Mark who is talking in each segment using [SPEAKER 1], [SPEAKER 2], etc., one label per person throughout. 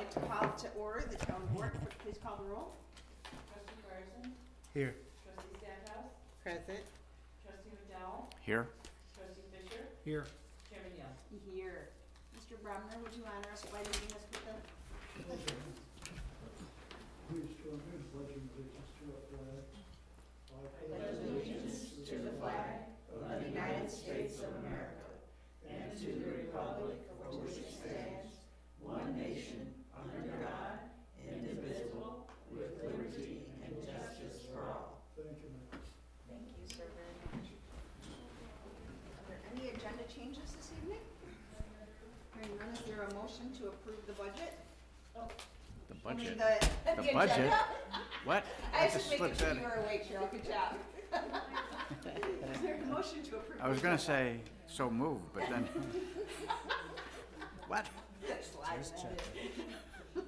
[SPEAKER 1] like to call to order the town board. Please call the roll.
[SPEAKER 2] Trustee Carson?
[SPEAKER 3] Here.
[SPEAKER 2] Trustee Stackhouse?
[SPEAKER 4] Present.
[SPEAKER 2] Trustee McDowell?
[SPEAKER 3] Here.
[SPEAKER 2] Trustee Fisher?
[SPEAKER 3] Here.
[SPEAKER 2] Chairman Neal?
[SPEAKER 1] Here. Mr. Brumner, would you honor us by leading us with the
[SPEAKER 5] Please join me in pledging allegiance to our flag. I
[SPEAKER 2] pledge allegiance to the flag of the United States of America and to the republic for which it stands, one nation, under God, indivisible, with liberty and justice for all.
[SPEAKER 5] Thank you, ma'am.
[SPEAKER 1] Thank you, sir, very much. Are there any agenda changes this evening? Hearing none, is there a motion to approve the budget?
[SPEAKER 3] The
[SPEAKER 1] I mean,
[SPEAKER 3] budget.
[SPEAKER 1] the
[SPEAKER 3] The budget?
[SPEAKER 1] agenda?
[SPEAKER 3] What?
[SPEAKER 1] I was
[SPEAKER 3] just
[SPEAKER 1] just making
[SPEAKER 3] slipped
[SPEAKER 1] sure
[SPEAKER 3] that
[SPEAKER 1] you
[SPEAKER 3] in.
[SPEAKER 1] were awake, Cheryl. Good job. Is there a motion to approve?
[SPEAKER 3] I was
[SPEAKER 1] the
[SPEAKER 3] gonna
[SPEAKER 1] agenda?
[SPEAKER 3] say, so moved, but then. What?
[SPEAKER 1] Slide that in.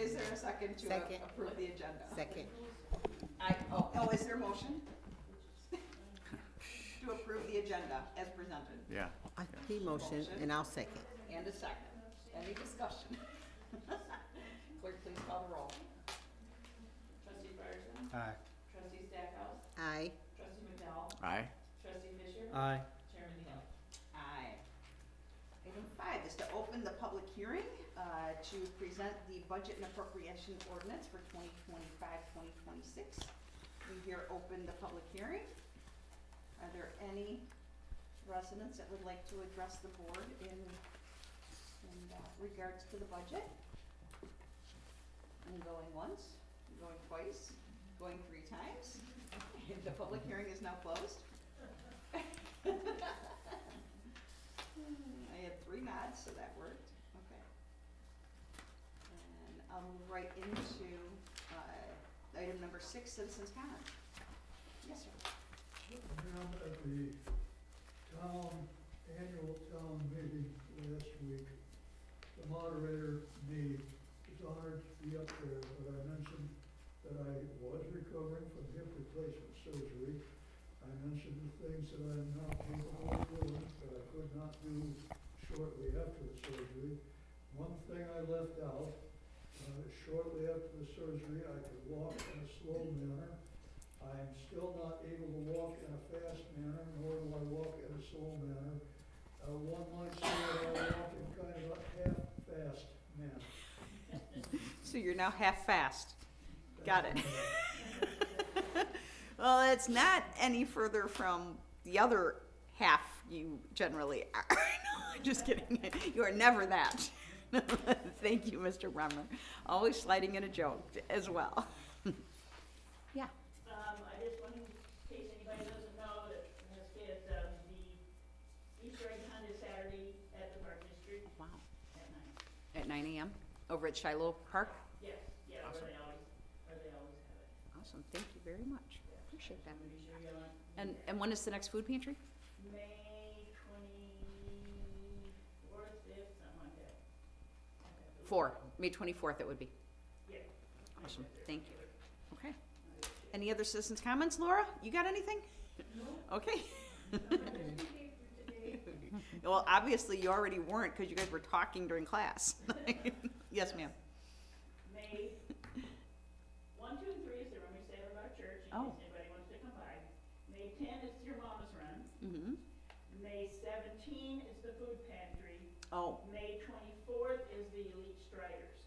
[SPEAKER 1] Is there a second to
[SPEAKER 4] Second.
[SPEAKER 1] approve the agenda?
[SPEAKER 4] Second.
[SPEAKER 1] Is there a motion? To approve the agenda as presented,
[SPEAKER 3] Yeah.
[SPEAKER 4] He motioned and I'll second.
[SPEAKER 1] and a second. Any discussion? Clerk, please call the roll.
[SPEAKER 2] Trustee Carson?
[SPEAKER 3] Aye.
[SPEAKER 2] Trustee Stackhouse?
[SPEAKER 4] Aye.
[SPEAKER 2] Trustee McDowell?
[SPEAKER 3] Aye.
[SPEAKER 2] Trustee Fisher?
[SPEAKER 3] Aye.
[SPEAKER 2] Chairman Neal?
[SPEAKER 1] Aye. Item 5 is to open the public hearing to present the budget and appropriation ordinance for 2025-2026. We here open the public hearing. Are there any residents that would like to address the board in regards to the budget? And going once, going twice, going 3 times. The public hearing is now closed. I had 3 nods, so that worked. Okay. And I'll move right into item number 6, citizens' comments. Yes, sir.
[SPEAKER 5] Ma'am, at the annual town meeting last week, the moderator, me, was honored to be up there, but I mentioned that I was recovering from hip replacement surgery. I mentioned the things that I am now capable of doing that I could not do shortly after the surgery. One thing I left out, shortly after the surgery, I could walk in a slow manner. I am still not able to walk in a fast manner, nor do I walk in a slow manner. One might say that I walk in kind of a half-fast manner.
[SPEAKER 1] So you're now half fast. Got it. Well, it's not any further from the other half you generally are. No, I'm just kidding. You are never that. Thank you, Mr. Brummer. Always sliding in a joke as well. Yeah.
[SPEAKER 2] I just wanted, in case anybody doesn't know, that the Easter egg hunt is Saturday at the Park District
[SPEAKER 1] Wow.
[SPEAKER 2] at 9.
[SPEAKER 1] At 9 a.m. over at Shiloh Park.
[SPEAKER 2] Yes, yeah,
[SPEAKER 3] Awesome.
[SPEAKER 2] where they always have it.
[SPEAKER 1] Awesome. Thank you very much. Appreciate that.
[SPEAKER 2] Be sure you're on.
[SPEAKER 1] And when is the next food pantry?
[SPEAKER 2] May 24th, 5th, something like that.
[SPEAKER 1] 4. May 24th it would be.
[SPEAKER 2] Yeah.
[SPEAKER 1] Awesome. Thank you. Okay. Any other citizens' comments, Laura? You got anything? No. Okay. Well, obviously you already weren't because you guys were talking during class. Yes, ma'am.
[SPEAKER 2] May 1, 2, and 3 is the rummage sale of our church, in
[SPEAKER 1] Oh.
[SPEAKER 2] case anybody wants to come by. May 10 is your mama's run.
[SPEAKER 1] Mm-hmm.
[SPEAKER 2] May 17 is the food pantry.
[SPEAKER 1] Oh,
[SPEAKER 2] May 24th is the Elite Striders.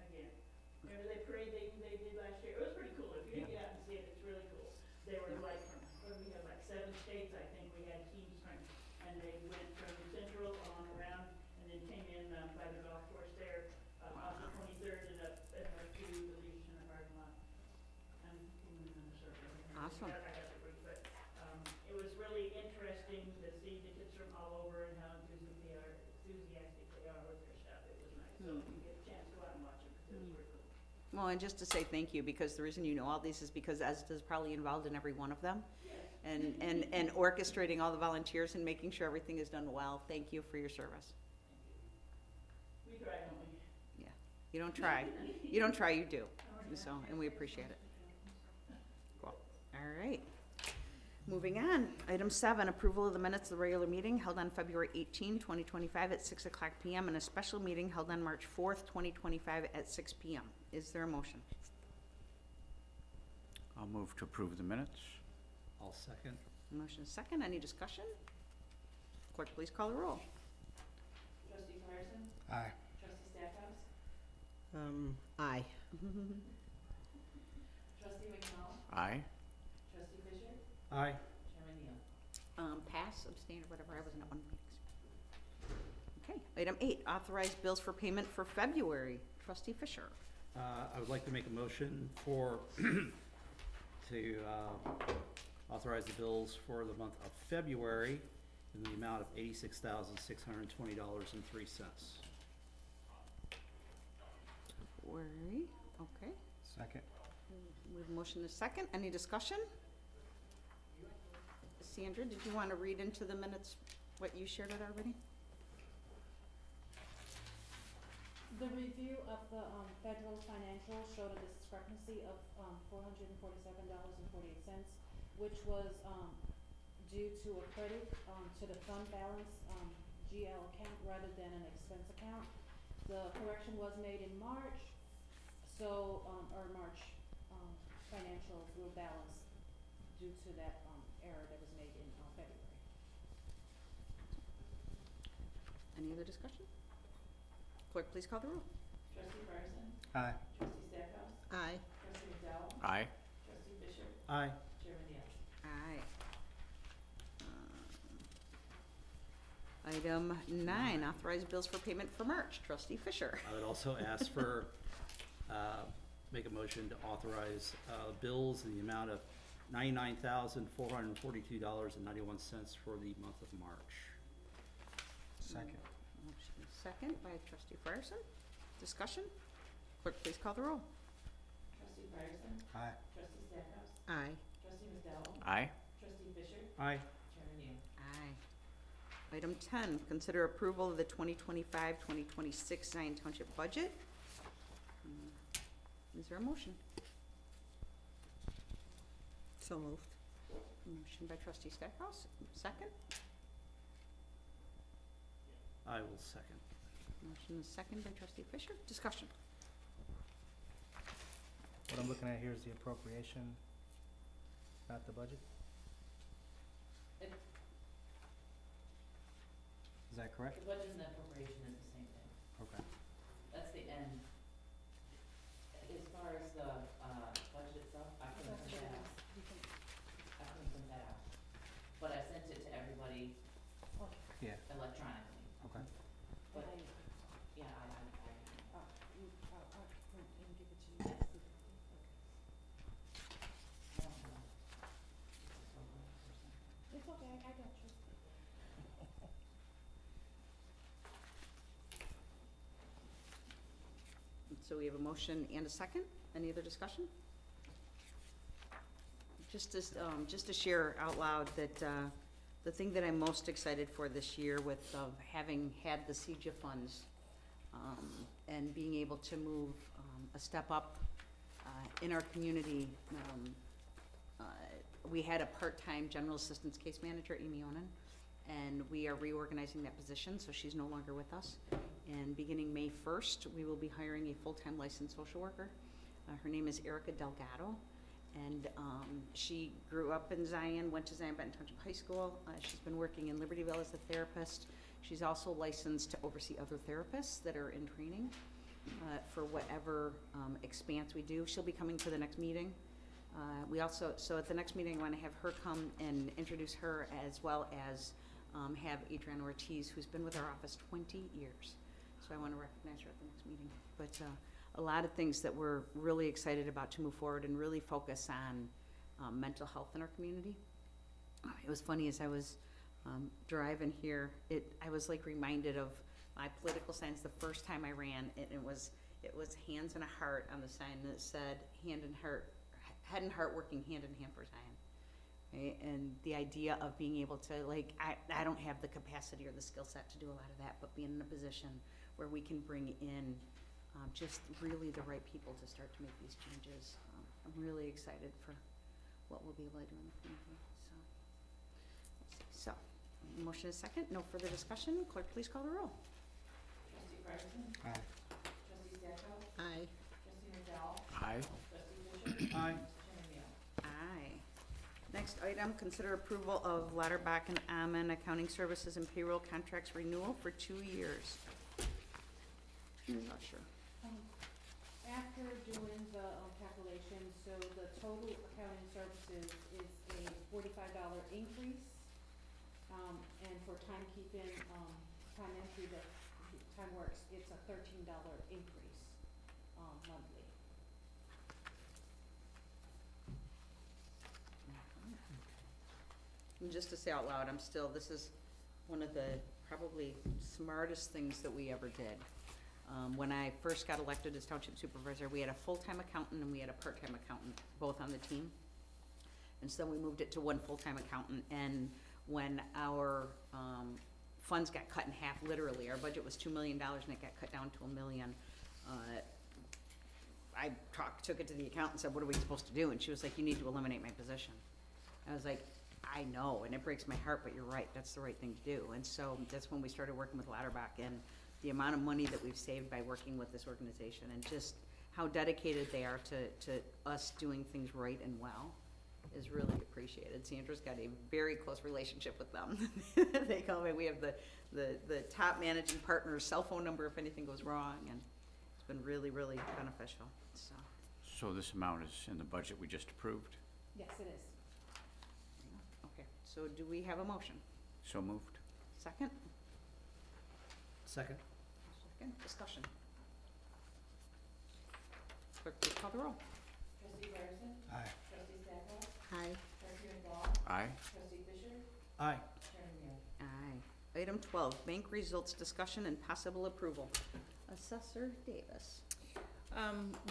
[SPEAKER 2] Again, remember that parade they did last year? It was pretty cool. If you didn't get out and see it, it's really cool. They were like from, what did we have, like 7 states, I think we had teams from, and they went from Central on around and then came in by the golf course there, off the 23rd and up to the Legion in the parking lot. I'm moving on the circle.
[SPEAKER 1] Awesome.
[SPEAKER 2] I got the brief, but it was really interesting to see the kids from all over and how enthusiastic they are with their stuff. It was nice. So if you get a chance, go out and watch them because it was pretty cool.
[SPEAKER 1] well, and just to say thank you, because the reason you know all these is because Esda's probably involved in every one of them. And orchestrating all the volunteers and making sure everything is done well. Thank you for your service.
[SPEAKER 2] We try, don't we?
[SPEAKER 1] Yeah. You don't try. You don't try, you do. So, and we appreciate it. Cool. All right. Moving on, item 7, approval of the minutes of the regular meeting held on February 18, 2025 at 6 o'clock PM and a special meeting held on March 4th, 2025 at 6 PM. Is there a motion?
[SPEAKER 3] I'll move to approve the minutes.
[SPEAKER 6] I'll second.
[SPEAKER 1] Motion is second. Any discussion? Clerk, please call the roll.
[SPEAKER 2] Trustee Carson?
[SPEAKER 3] Aye.
[SPEAKER 2] Trustee Stackhouse?
[SPEAKER 4] Aye.
[SPEAKER 2] Trustee McDowell?
[SPEAKER 3] Aye.
[SPEAKER 2] Trustee Fisher?
[SPEAKER 6] Aye.
[SPEAKER 2] Chairman Neal?
[SPEAKER 1] Pass, abstain, or whatever. I wasn't at one meeting. Okay, item 8, authorized bills for payment for February. Trustee Fisher.
[SPEAKER 6] I would like to make a motion for, to authorize the bills for the month of February in the amount of $86,620.03.
[SPEAKER 1] Worry, okay.
[SPEAKER 3] Second.
[SPEAKER 1] We have a motion and a second. Any discussion? Sandra, did you want to read into the minutes what you shared it already?
[SPEAKER 7] The review of the federal financials showed a discrepancy of $447.48, which was due to a credit to the fund balance GL account rather than an expense account. The correction was made in March, so our March financials will balance due to that error that was made in February.
[SPEAKER 1] Any other discussion? Clerk, please call the roll.
[SPEAKER 2] Trustee Carson?
[SPEAKER 3] Aye.
[SPEAKER 2] Trustee Stackhouse?
[SPEAKER 4] Aye.
[SPEAKER 2] Trustee McDowell?
[SPEAKER 3] Aye.
[SPEAKER 2] Trustee Fisher?
[SPEAKER 6] Aye.
[SPEAKER 2] Chairman Neal?
[SPEAKER 1] Aye. Item 9, authorized bills for payment for March. Trustee Fisher.
[SPEAKER 6] I would also ask for, make a motion to authorize bills in the amount of $99,442.91 for the month of March.
[SPEAKER 3] Second.
[SPEAKER 1] Motion is second by Trustee Frierson. Discussion? Clerk, please call the roll.
[SPEAKER 2] Trustee Carson?
[SPEAKER 3] Aye.
[SPEAKER 2] Trustee Stackhouse?
[SPEAKER 4] Aye.
[SPEAKER 2] Trustee McDowell?
[SPEAKER 3] Aye.
[SPEAKER 2] Trustee Fisher?
[SPEAKER 6] Aye.
[SPEAKER 2] Chairman Neal?
[SPEAKER 1] Aye. Item 10, consider approval of the 2025-2026 Zion Township budget. Is there a motion?
[SPEAKER 4] So moved.
[SPEAKER 1] Motion by Trustee Stackhouse, second.
[SPEAKER 6] I will second.
[SPEAKER 1] Motion is second by Trustee Fisher. Discussion.
[SPEAKER 8] What I'm looking at here is the appropriation, not the budget. Is that correct?
[SPEAKER 9] The budget and the appropriation is the same thing.
[SPEAKER 8] Okay.
[SPEAKER 9] That's the end. As far as the, budget itself, I couldn't print that out. I couldn't print that out. But I sent it to everybody
[SPEAKER 8] Yeah,
[SPEAKER 9] electronically.
[SPEAKER 8] okay.
[SPEAKER 9] But, yeah, I
[SPEAKER 7] I'll print and give it to you.
[SPEAKER 9] I don't know.
[SPEAKER 7] It's okay, I got you.
[SPEAKER 1] So we have a motion and a second. Any other discussion? Just to share out loud that the thing that I'm most excited for this year with having had the CJA funds and being able to move a step up in our community, we had a part-time general assistance case manager, Amy Onan, and we are reorganizing that position, so she's no longer with us. And beginning May 1st, we will be hiring a full-time licensed social worker. Her name is Erica Delgado, and she grew up in Zion, went to Zion Benton Township High School. She's been working in Libertyville as a therapist. She's also licensed to oversee other therapists that are in training for whatever expanse we do. She'll be coming to the next meeting. We also, so at the next meeting, I want to have her come and introduce her, as well as have Adriana Ortiz, who's been with our office 20 years. So I want to recognize her at the next meeting. But a lot of things that we're really excited about to move forward and really focus on mental health in our community. It was funny as I was driving here, I was like reminded of my political signs the first time I ran. It was hands and a heart on the sign that said hand and heart, head and heart working hand in hand for Zion. Right? And the idea of being able to, like, I don't have the capacity or the skill set to do a lot of that, but being in a position where we can bring in just really the right people to start to make these changes. I'm really excited for what we'll be able to do in the community. So So, motion is second, no further discussion. Clerk, please call the roll.
[SPEAKER 9] Trustee Ferguson,
[SPEAKER 3] Aye.
[SPEAKER 9] trustee Stecco,
[SPEAKER 4] Aye.
[SPEAKER 9] trustee McDowell,
[SPEAKER 3] Aye.
[SPEAKER 9] trustee Fisher,
[SPEAKER 6] Aye.
[SPEAKER 9] chairman Neal.
[SPEAKER 1] Aye. Next item, consider approval of Lauterbach and Ammon Accounting Services and Payroll Contracts Renewal for 2 years. Ms. Usher.
[SPEAKER 7] After doing the calculations, so the total accounting services is a $45 increase. And for timekeeping, time entry, the time works, it's a $13 increase, monthly.
[SPEAKER 1] And just to say out loud, this is one of the probably smartest things that we ever did. When I first got elected as township supervisor, we had a full-time accountant and we had a part-time accountant, both on the team. And so we moved it to one full-time accountant, and when our, funds got cut in half, literally, our budget was $2 million and it got cut down to $1 million. I took it to the accountant and said, what are we supposed to do? And she was like, you need to eliminate my position. I was like, I know, and it breaks my heart, but you're right, that's the right thing to do. And so that's when we started working with Lauterbach, and the amount of money that we've saved by working with this organization, and just how dedicated they are to us doing things right and well is really appreciated. Sandra's got a very close relationship with them. They call me, we have the top managing partner's cell phone number if anything goes wrong, and it's been really, really beneficial, so.
[SPEAKER 3] So this amount is in the budget we just approved?
[SPEAKER 7] Yes, it is.
[SPEAKER 1] Okay, so do we have a motion?
[SPEAKER 3] So moved.
[SPEAKER 1] Second?
[SPEAKER 6] Second.
[SPEAKER 1] Second, discussion. Clerk, please call the roll.
[SPEAKER 9] Trustee Ferguson,
[SPEAKER 3] Aye.
[SPEAKER 9] trustee Stecco,
[SPEAKER 4] Aye.
[SPEAKER 9] trustee McDowell,
[SPEAKER 3] Aye.
[SPEAKER 9] trustee Fisher,
[SPEAKER 6] Aye.
[SPEAKER 9] chairman Neal.
[SPEAKER 1] Aye. Item 12, bank results discussion and possible approval. Assessor Davis.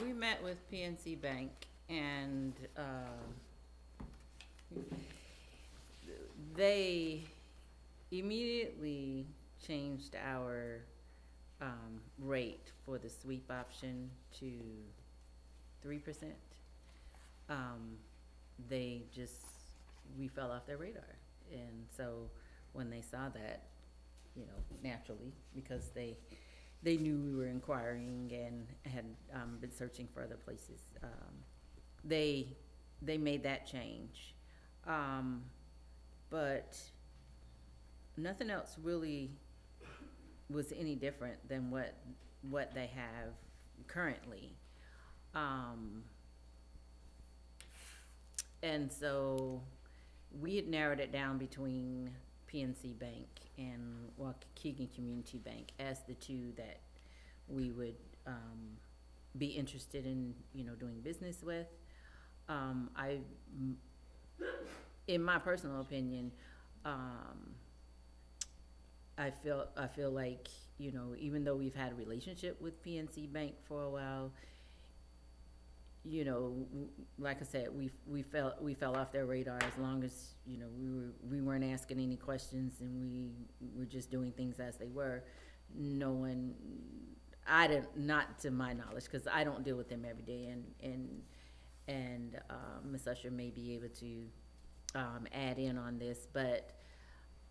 [SPEAKER 10] We met with PNC Bank, and, they immediately changed our, rate for the sweep option to 3%. We fell off their radar, and so when they saw that, naturally, because they knew we were inquiring and had been searching for other places. They made that change, but nothing else really was any different than what they have currently. And so we had narrowed it down between PNC Bank and Waukegan Community Bank as the two that we would be interested in, doing business with. In my personal opinion, I feel like, even though we've had a relationship with PNC Bank for a while, like I said, we fell off their radar as long as, we weren't asking any questions, and we were just doing things as they were. Not to my knowledge, because I don't deal with them every day, and Ms. Usher may be able to add in on this, but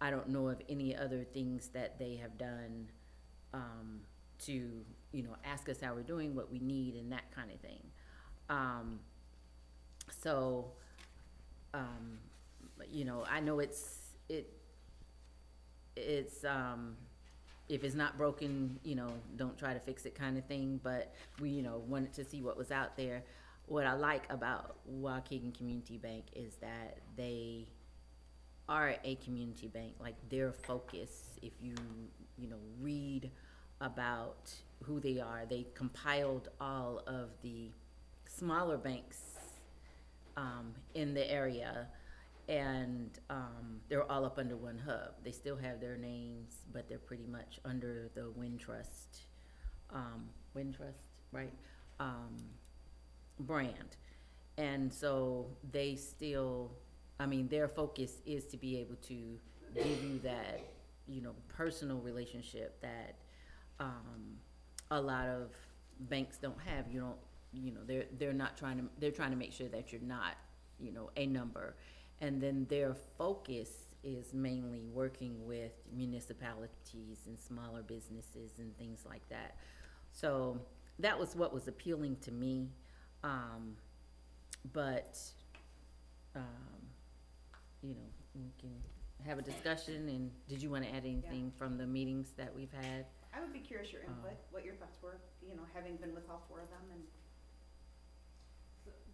[SPEAKER 10] I don't know of any other things that they have done to, ask us how we're doing, what we need, and that kind of thing. I know it's if it's not broken, don't try to fix it kind of thing, but we, wanted to see what was out there. What I like about Waukegan Community Bank is that they are a community bank. Like, their focus, if you read about who they are, they compiled all of the smaller banks in the area, and they're all up under one hub. They still have their names, but they're pretty much under the Wintrust, right, brand. And so they still, their focus is to be able to give you that, personal relationship that a lot of banks don't have. They're trying to make sure that you're not, a number. And then their focus is mainly working with municipalities and smaller businesses and things like that. So that was what was appealing to me. But, you know, we can have a discussion. And did you want to add anything from the meetings that we've had?
[SPEAKER 1] I would be curious your input, what your thoughts were, you know, having been with all 4 of them and.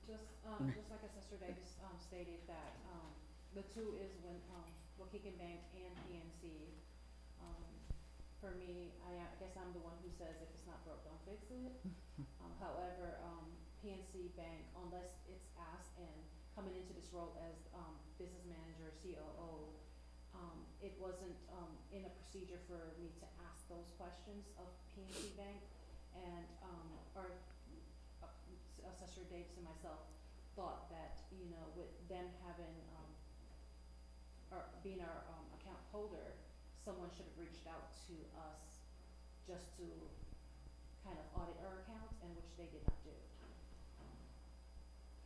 [SPEAKER 7] So just like Assessor Davis, stated that, the 2 is when, Waukegan Bank and PNC. For me, I guess I'm the one who says if it's not broke, don't fix it. However, PNC Bank, unless it's asked, and coming into this role as, business manager, COO, it wasn't, in a procedure for me to ask those questions of PNC Bank, and, our Assessor Davis and myself thought that, you know, with them having, or being our, account holder, someone should have reached out to us just to kind of audit our accounts, and which they did not do.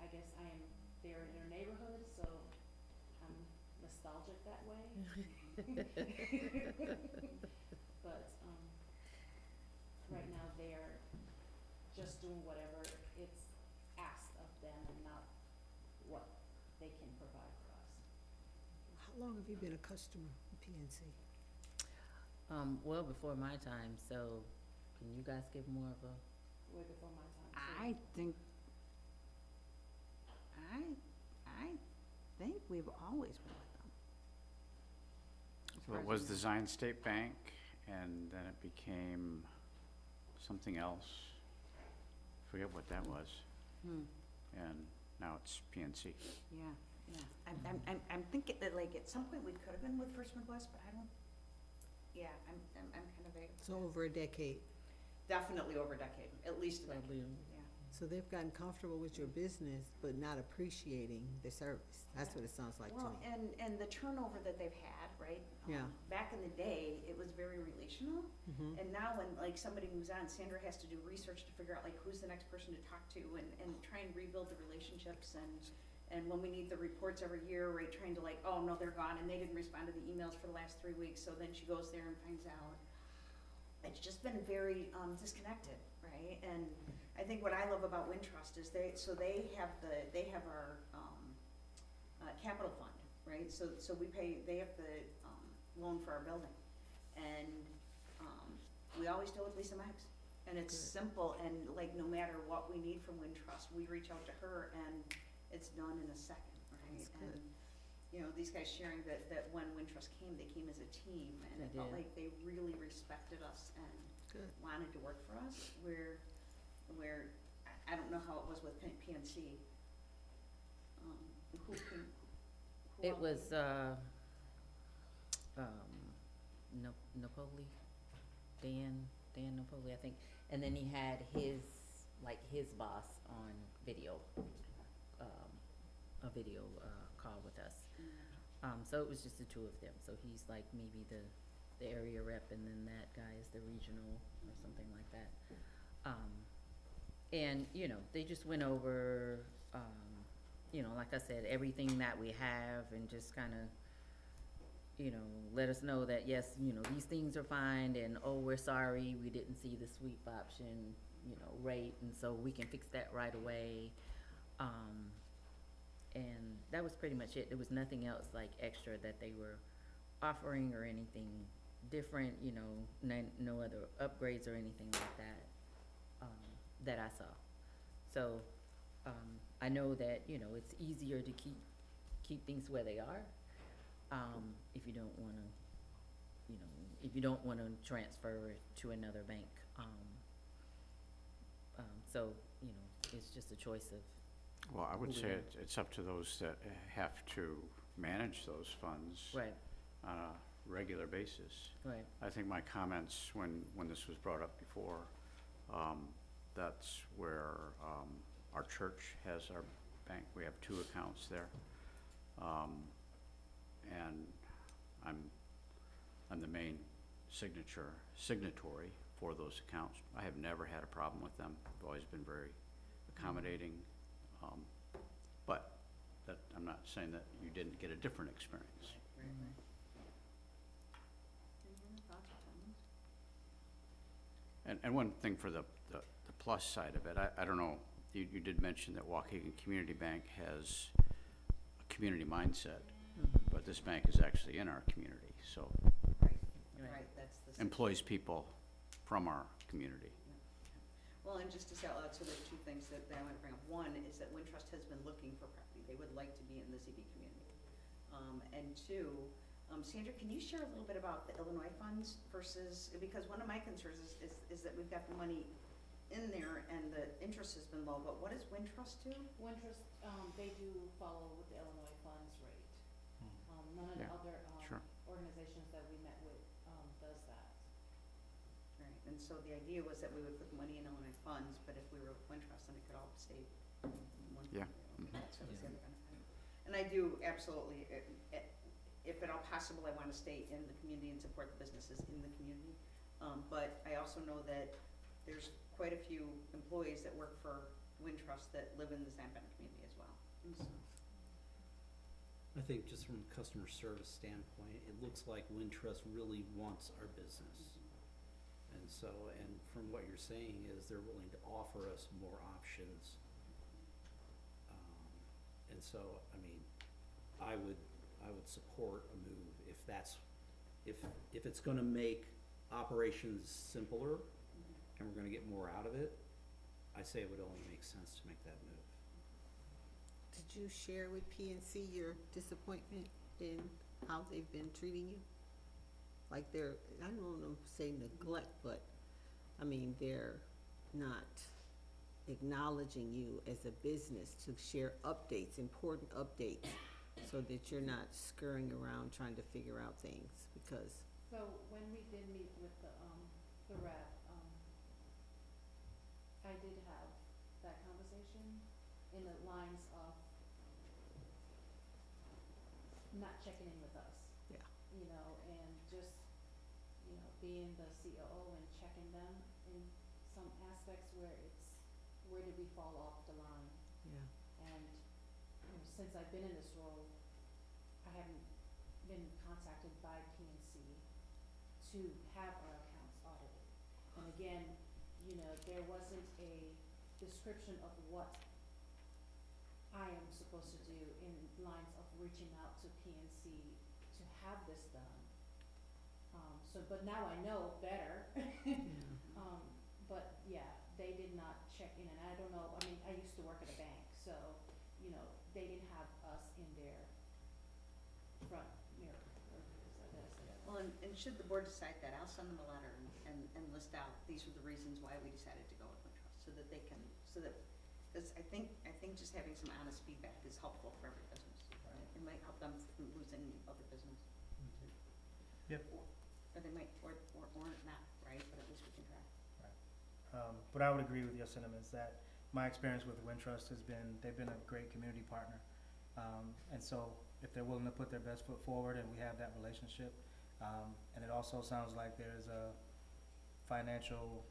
[SPEAKER 7] I guess I am there in their neighborhood, so I'm nostalgic that way. But, right now they're just doing whatever it's asked of them and not what they can provide for us.
[SPEAKER 4] How long have you been a customer of PNC?
[SPEAKER 10] Well, before my time, so can you guys give more of a?
[SPEAKER 7] Way before my time, too.
[SPEAKER 11] I think we've always been with them.
[SPEAKER 3] So it was the Zion State Bank, and then it became something else. Forget what that was. And now it's PNC.
[SPEAKER 11] Yeah, yeah. I'm thinking that, like, at some point we could have been with First Midwest, but I don't, yeah, I'm kind of a.
[SPEAKER 4] So over a decade.
[SPEAKER 1] Definitely over a decade, at least a decade.
[SPEAKER 10] Probably.
[SPEAKER 1] Yeah.
[SPEAKER 4] So they've gotten comfortable with your business, but not appreciating the service. That's what it sounds like to
[SPEAKER 1] Well,
[SPEAKER 4] me.
[SPEAKER 1] and the turnover that they've had, right?
[SPEAKER 4] Yeah.
[SPEAKER 1] Back in the day, it was very relational.
[SPEAKER 4] Mhm.
[SPEAKER 1] And now when, like, somebody moves on, Sandra has to do research to figure out, like, who's the next person to talk to and try and rebuild the relationships. And when we need the reports every year, right, trying to, like, oh, no, they're gone and they didn't respond to the emails for the last 3 weeks. So then she goes there and finds out. It's just been very disconnected, right? And I think what I love about Wintrust is they have our capital fund, right? So they have the loan for our building, and we always deal with Lisa Meggs, and it's simple, and like no matter what we need from Wintrust, we reach out to her, and it's done in a second, right?
[SPEAKER 4] That's good.
[SPEAKER 1] And you know, these guys sharing that when Wintrust came, they came as a team, and it felt
[SPEAKER 10] did.
[SPEAKER 1] like they really respected us and
[SPEAKER 4] Good.
[SPEAKER 1] wanted to work for us, where I don't know how it was with PNC. Who
[SPEAKER 10] It
[SPEAKER 1] else?
[SPEAKER 10] was, Napoli, Dan Napoli, I think. And then he had his boss on video, a video, call with us. So it was just the 2 of them. So he's like maybe the area rep, and then that guy is the regional or something like that. And, you know, they just went over, you know, like I said, everything that we have, and just kind of, you know, let us know that, yes, you know, these things are fine, and, oh, we're sorry, we didn't see the sweep option, you know, rate, and so we can fix that right away. And that was pretty much it. There was nothing else like extra that they were offering or anything different, you know, no other upgrades or anything like that, that I saw. So, I know that, you know, it's easier to keep things where they are, if you don't wanna, you know, if you don't wanna transfer to another bank. So, you know, it's just a choice of.
[SPEAKER 3] Well, I would
[SPEAKER 10] Who we
[SPEAKER 3] say
[SPEAKER 10] have.
[SPEAKER 3] it's up to those that have to manage those funds
[SPEAKER 10] Right,
[SPEAKER 3] on a regular basis.
[SPEAKER 10] right,
[SPEAKER 3] I think my comments when this was brought up before, that's where our church has our bank. We have 2 accounts there. And I'm the main signatory for those accounts. I have never had a problem with them. I've always been very accommodating. But that, I'm not saying that you didn't get a different experience.
[SPEAKER 11] right. Any other thoughts or comments?
[SPEAKER 3] And one thing for the plus side of it, I don't know, you did mention that Waukegan Community Bank has a community mindset, but this bank is actually in our community, so
[SPEAKER 11] Right,
[SPEAKER 10] Right.
[SPEAKER 11] right, that's the.
[SPEAKER 3] employs people from our community.
[SPEAKER 11] Well, and just to say, so there's two things that I want to bring up. One is that Wintrust has been looking for property. They would like to be in the CB community. And two, Sandra, can you share a little bit about the Illinois funds versus, because one of my concerns is that we've got the money in there and the interest has been low, but what does Wintrust do?
[SPEAKER 7] Wintrust, they do follow with the Illinois funds rate. None of the
[SPEAKER 3] Yeah,
[SPEAKER 7] other,
[SPEAKER 3] sure.
[SPEAKER 7] organizations that we met with, does that.
[SPEAKER 11] Right, and so the idea was that we would put the money in Illinois funds, but if we were with Wintrust, then it could all stay in one.
[SPEAKER 3] Yeah.
[SPEAKER 11] Okay, so that's the other benefit. And I do absolutely, if at all possible, I wanna stay in the community and support the businesses in the community. But I also know that there's quite a few employees that work for Wintrust that live in the San Bennett community as well. And so,
[SPEAKER 6] I think just from a customer service standpoint, it looks like Wintrust really wants our business. And so, and from what you're saying is they're willing to offer us more options. And so, I mean, I would support a move if that's, if it's gonna make operations simpler and we're gonna get more out of it, I say it would only make sense to make that move.
[SPEAKER 4] Did you share with PNC your disappointment in how they've been treating you? Like they're, I don't wanna say neglect, but, I mean, they're not acknowledging you as a business to share updates, important updates, so that you're not scurrying around trying to figure out things, because,
[SPEAKER 7] So when we did meet with the rep, I did have that conversation in the lines of not checking in with us.
[SPEAKER 4] Yeah.
[SPEAKER 7] You know, and just, you know, being the COO and checking them in some aspects where it's, where did we fall off the line?
[SPEAKER 4] yeah.
[SPEAKER 7] And, you know, since I've been in this role, I haven't been contacted by PNC to have our accounts audited. And again, you know, there wasn't a description of what I am supposed to do in lines of reaching out to PNC to have this done. But now I know better. But yeah, they did not check in, and I don't know, I mean, I used to work at a bank, so, you know, they didn't have us in their front mirror, or is that, did I say that?
[SPEAKER 11] well, and should the board decide that, I'll send them a letter and list out, these are the reasons why we decided to go with Wintrust, so that they can, so that, cause I think just having some honest feedback is helpful for every business. It might help them from losing other business.
[SPEAKER 8] Yep.
[SPEAKER 11] Or they might, or not, right, but at least we can try.
[SPEAKER 8] But I would agree with your sentiments that my experience with Wintrust has been, they've been a great community partner. And so if they're willing to put their best foot forward and we have that relationship, and it also sounds like there's a financial,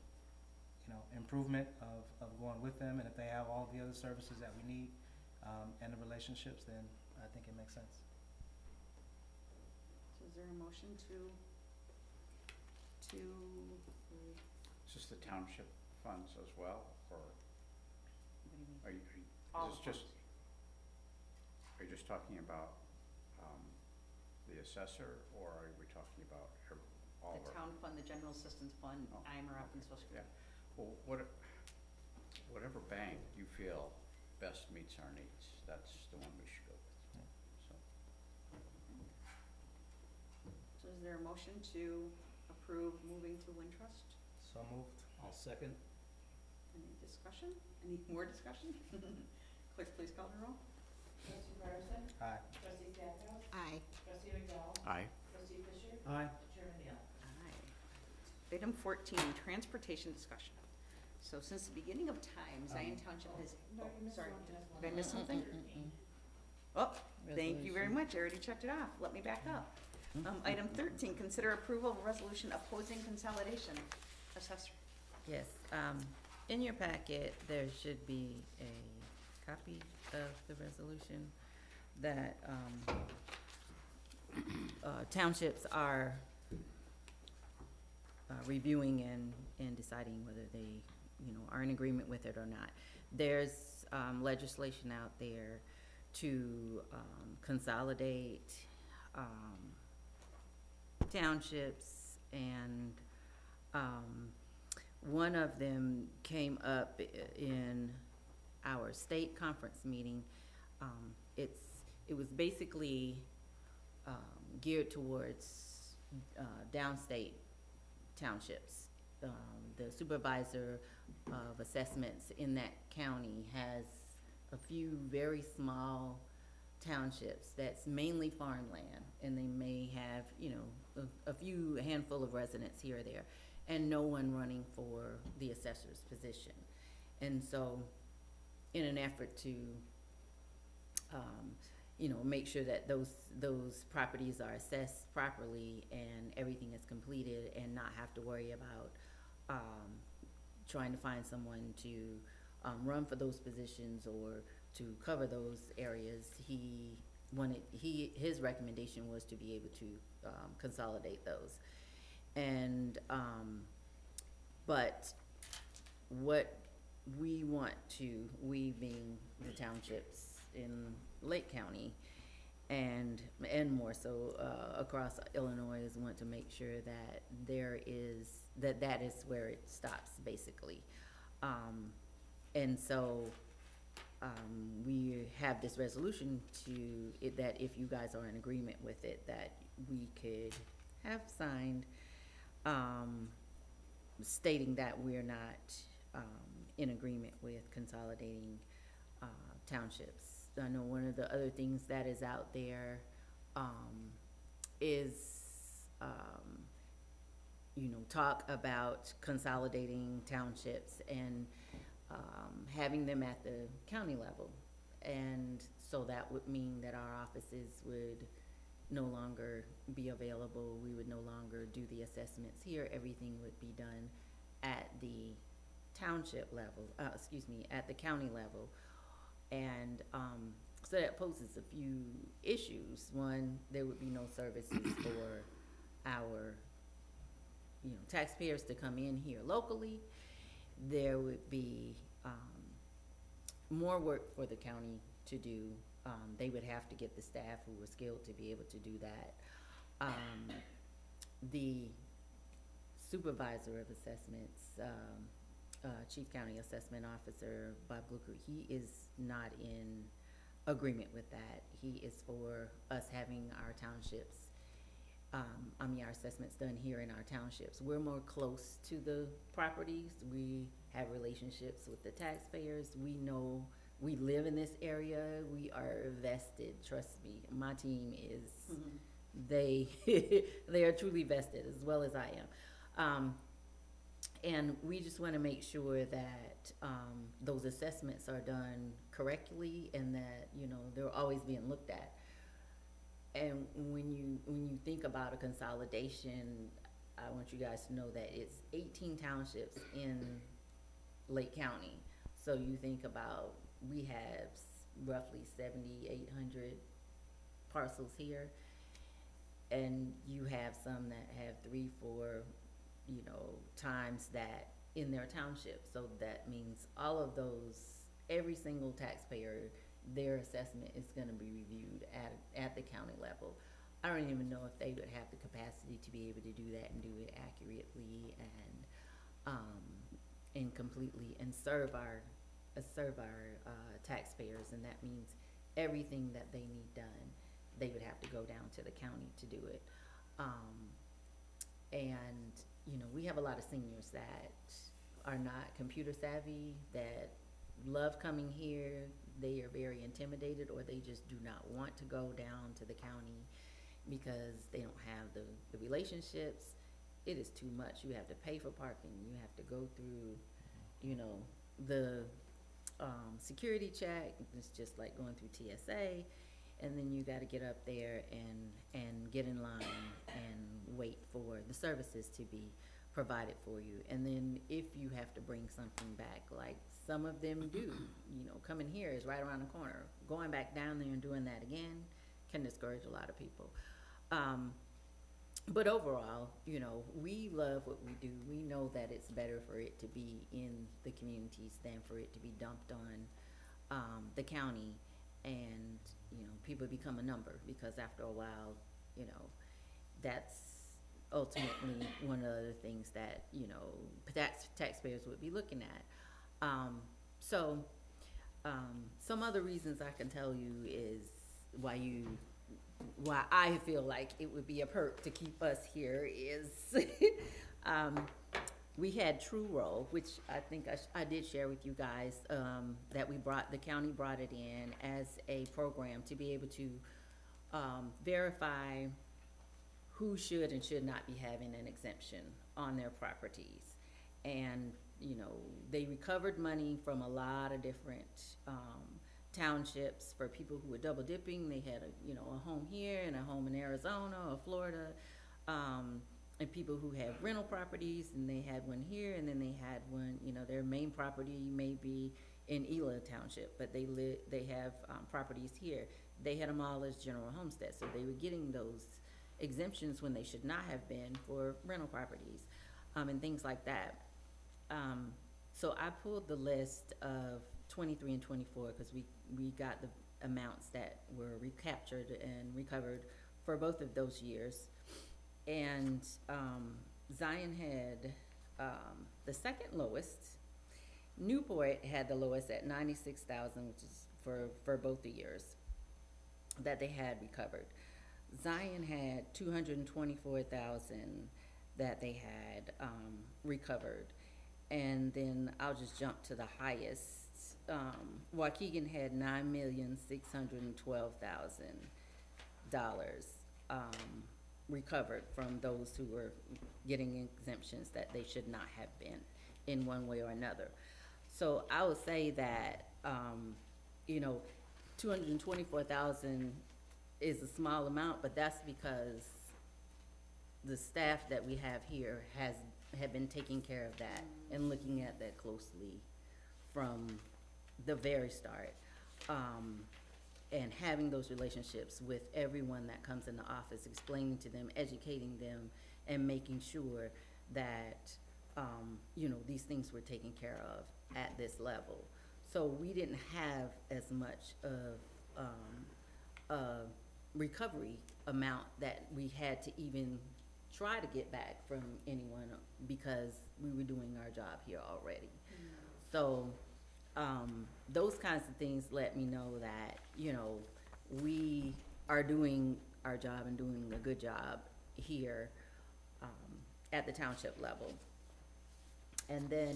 [SPEAKER 8] you know, improvement of going with them, and if they have all the other services that we need, and the relationships, then I think it makes sense.
[SPEAKER 11] So is there a motion to,
[SPEAKER 3] Is this the township funds as well, or
[SPEAKER 11] what do you mean?
[SPEAKER 3] are you,
[SPEAKER 11] All
[SPEAKER 3] is
[SPEAKER 11] the
[SPEAKER 3] this just, are you just talking about, the assessor, or are we talking about all of
[SPEAKER 11] The
[SPEAKER 3] our?
[SPEAKER 11] town fund, the general assistance fund,
[SPEAKER 3] Oh,
[SPEAKER 11] IMRF and social
[SPEAKER 3] Yeah,
[SPEAKER 11] security.
[SPEAKER 3] well, whatever bank you feel best meets our needs, that's the one we should go with, so.
[SPEAKER 11] So is there a motion to approve moving to Wintrust?
[SPEAKER 8] So moved.
[SPEAKER 6] I'll second.
[SPEAKER 11] Any discussion? Any more discussion? Clerk, please call the roll.
[SPEAKER 2] Trustee Patterson?
[SPEAKER 8] Aye.
[SPEAKER 2] Trustee Stackhouse?
[SPEAKER 4] Aye.
[SPEAKER 2] Trustee McDowell?
[SPEAKER 3] Aye.
[SPEAKER 2] Trustee Fisher?
[SPEAKER 6] Aye.
[SPEAKER 2] Chairman Neal?
[SPEAKER 11] Aye. Item 14, transportation discussion. So since the beginning of time, Zion Township has,
[SPEAKER 7] No,
[SPEAKER 11] oh,
[SPEAKER 7] you missed
[SPEAKER 11] sorry,
[SPEAKER 7] one.
[SPEAKER 11] did I miss something? Oh, thank you very much, I already checked it off, let me back up. Item 13, consider approval of resolution opposing consolidation. Assessor.
[SPEAKER 10] Yes, in your packet, there should be a copy of the resolution that, townships are reviewing and deciding whether they, you know, are in agreement with it or not. There's legislation out there to consolidate townships, and one of them came up in our state conference meeting. It was basically geared towards downstate townships. The supervisor of assessments in that county has a few very small townships that's mainly farmland, and they may have, you know, a few handful of residents here or there, and no one running for the assessor's position. And so, in an effort to you know, make sure that those properties are assessed properly and everything is completed, and not have to worry about trying to find someone to run for those positions or to cover those areas. His recommendation was to be able to consolidate those. And but what we want to, we being the townships in Lake County, and more so across Illinois, is want to make sure that that is where it stops, basically. And so we have this resolution that if you guys are in agreement with it, that we could have signed, stating that we're not in agreement with consolidating townships. I know one of the other things that is out there is you know, talk about consolidating townships and having them at the county level. And so that would mean that our offices would no longer be available. We would no longer do the assessments here. Everything would be done at the township level, at the county level. And so that poses a few issues. One, there would be no services for our, you know, taxpayers to come in here locally. There would be more work for the county to do. They would have to get the staff who were skilled to be able to do that. The supervisor of assessments, Chief County Assessment Officer Bob Glucker, he is not in agreement with that. He is for us having our townships, our assessments done here in our townships. We're more close to the properties. We have relationships with the taxpayers. We know, we live in this area. We are vested, trust me. My team is, they are truly vested, as well as I am. And we just want to make sure that those assessments are done correctly, and that, you know, they're always being looked at. And when you think about a consolidation, I want you guys to know that it's 18 townships in Lake County. So you think about, we have roughly 7,800 parcels here, and you have some that have 3, 4, you know, times that in their township. So that means all of those, every single taxpayer, their assessment is going to be reviewed at the county level. I don't even know if they would have the capacity to be able to do that and do it accurately and completely, and serve our taxpayers. And that means everything that they need done, they would have to go down to the county to do it. And you know, we have a lot of seniors that are not computer savvy, that love coming here. They are very intimidated, or they just do not want to go down to the county because they don't have the relationships. It is too much. You have to pay for parking. You have to go through, you know, the security check. It's just like going through TSA. And then you got to get up there and get in line and wait for the services to be provided for you. And then if you have to bring something back, like some of them do, you know, coming here is right around the corner. Going back down there and doing that again can discourage a lot of people. But overall, you know, we love what we do. We know that it's better for it to be in the communities than for it to be dumped on the county, and you know, people become a number, because after a while, you know, that's ultimately one of the things that, you know, taxpayers would be looking at. Some other reasons I can tell you is why I feel like it would be a perk to keep us here is we had True Roll, which I think I did share with you guys, that the county brought it in as a program to be able to verify who should and should not be having an exemption on their properties. And, you know, they recovered money from a lot of different townships for people who were double dipping. They had a home here and a home in Arizona or Florida, and people who have rental properties, and they had one here, and then they had one, you know, their main property may be in Ela Township, but they have properties here. They had them all as general homestead, so they were getting those exemptions when they should not have been for rental properties, and things like that. So I pulled the list of 23 and 24 because we got the amounts that were recaptured and recovered for both of those years. And Zion had the second lowest. Newport had the lowest at $96,000, which is for both the years that they had recovered. Zion had $224,000 that they had recovered. And then I'll just jump to the highest. Waukegan had $9,612,000 recovered from those who were getting exemptions that they should not have been in one way or another. So I would say that, you know, $224,000 is a small amount, but that's because the staff that we have here have been taking care of that and looking at that closely from the very start, and having those relationships with everyone that comes in the office, explaining to them, educating them, and making sure that you know, these things were taken care of at this level. So we didn't have as much of a recovery amount that we had to even try to get back from anyone, because we were doing our job here already. So those kinds of things let me know that, you know, we are doing our job and doing a good job here at the township level. And then,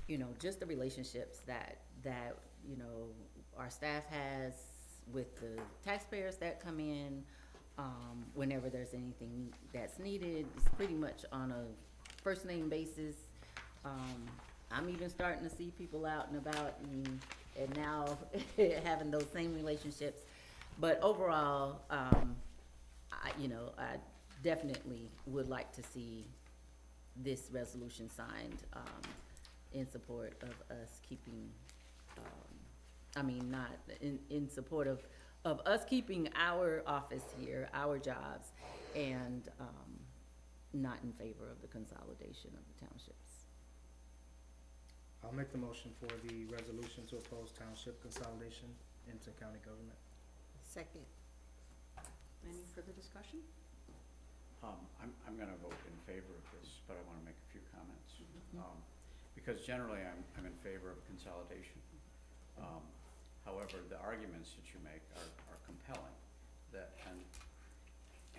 [SPEAKER 10] you know, just the relationships that you know, our staff has with the taxpayers that come in, whenever there's anything that's needed. It's pretty much on a first name basis. I'm even starting to see people out and about, and now having those same relationships. But overall, you know, I definitely would like to see this resolution signed in support of us keeping, not in support of us keeping our office here, our jobs, and not in favor of the consolidation of the townships.
[SPEAKER 8] I'll make the motion for the resolution to oppose township consolidation into county government.
[SPEAKER 4] Second.
[SPEAKER 11] Any further discussion?
[SPEAKER 3] I'm gonna vote in favor of this, but I wanna make a few comments. Because generally I'm in favor of consolidation. However, the arguments that you make are compelling.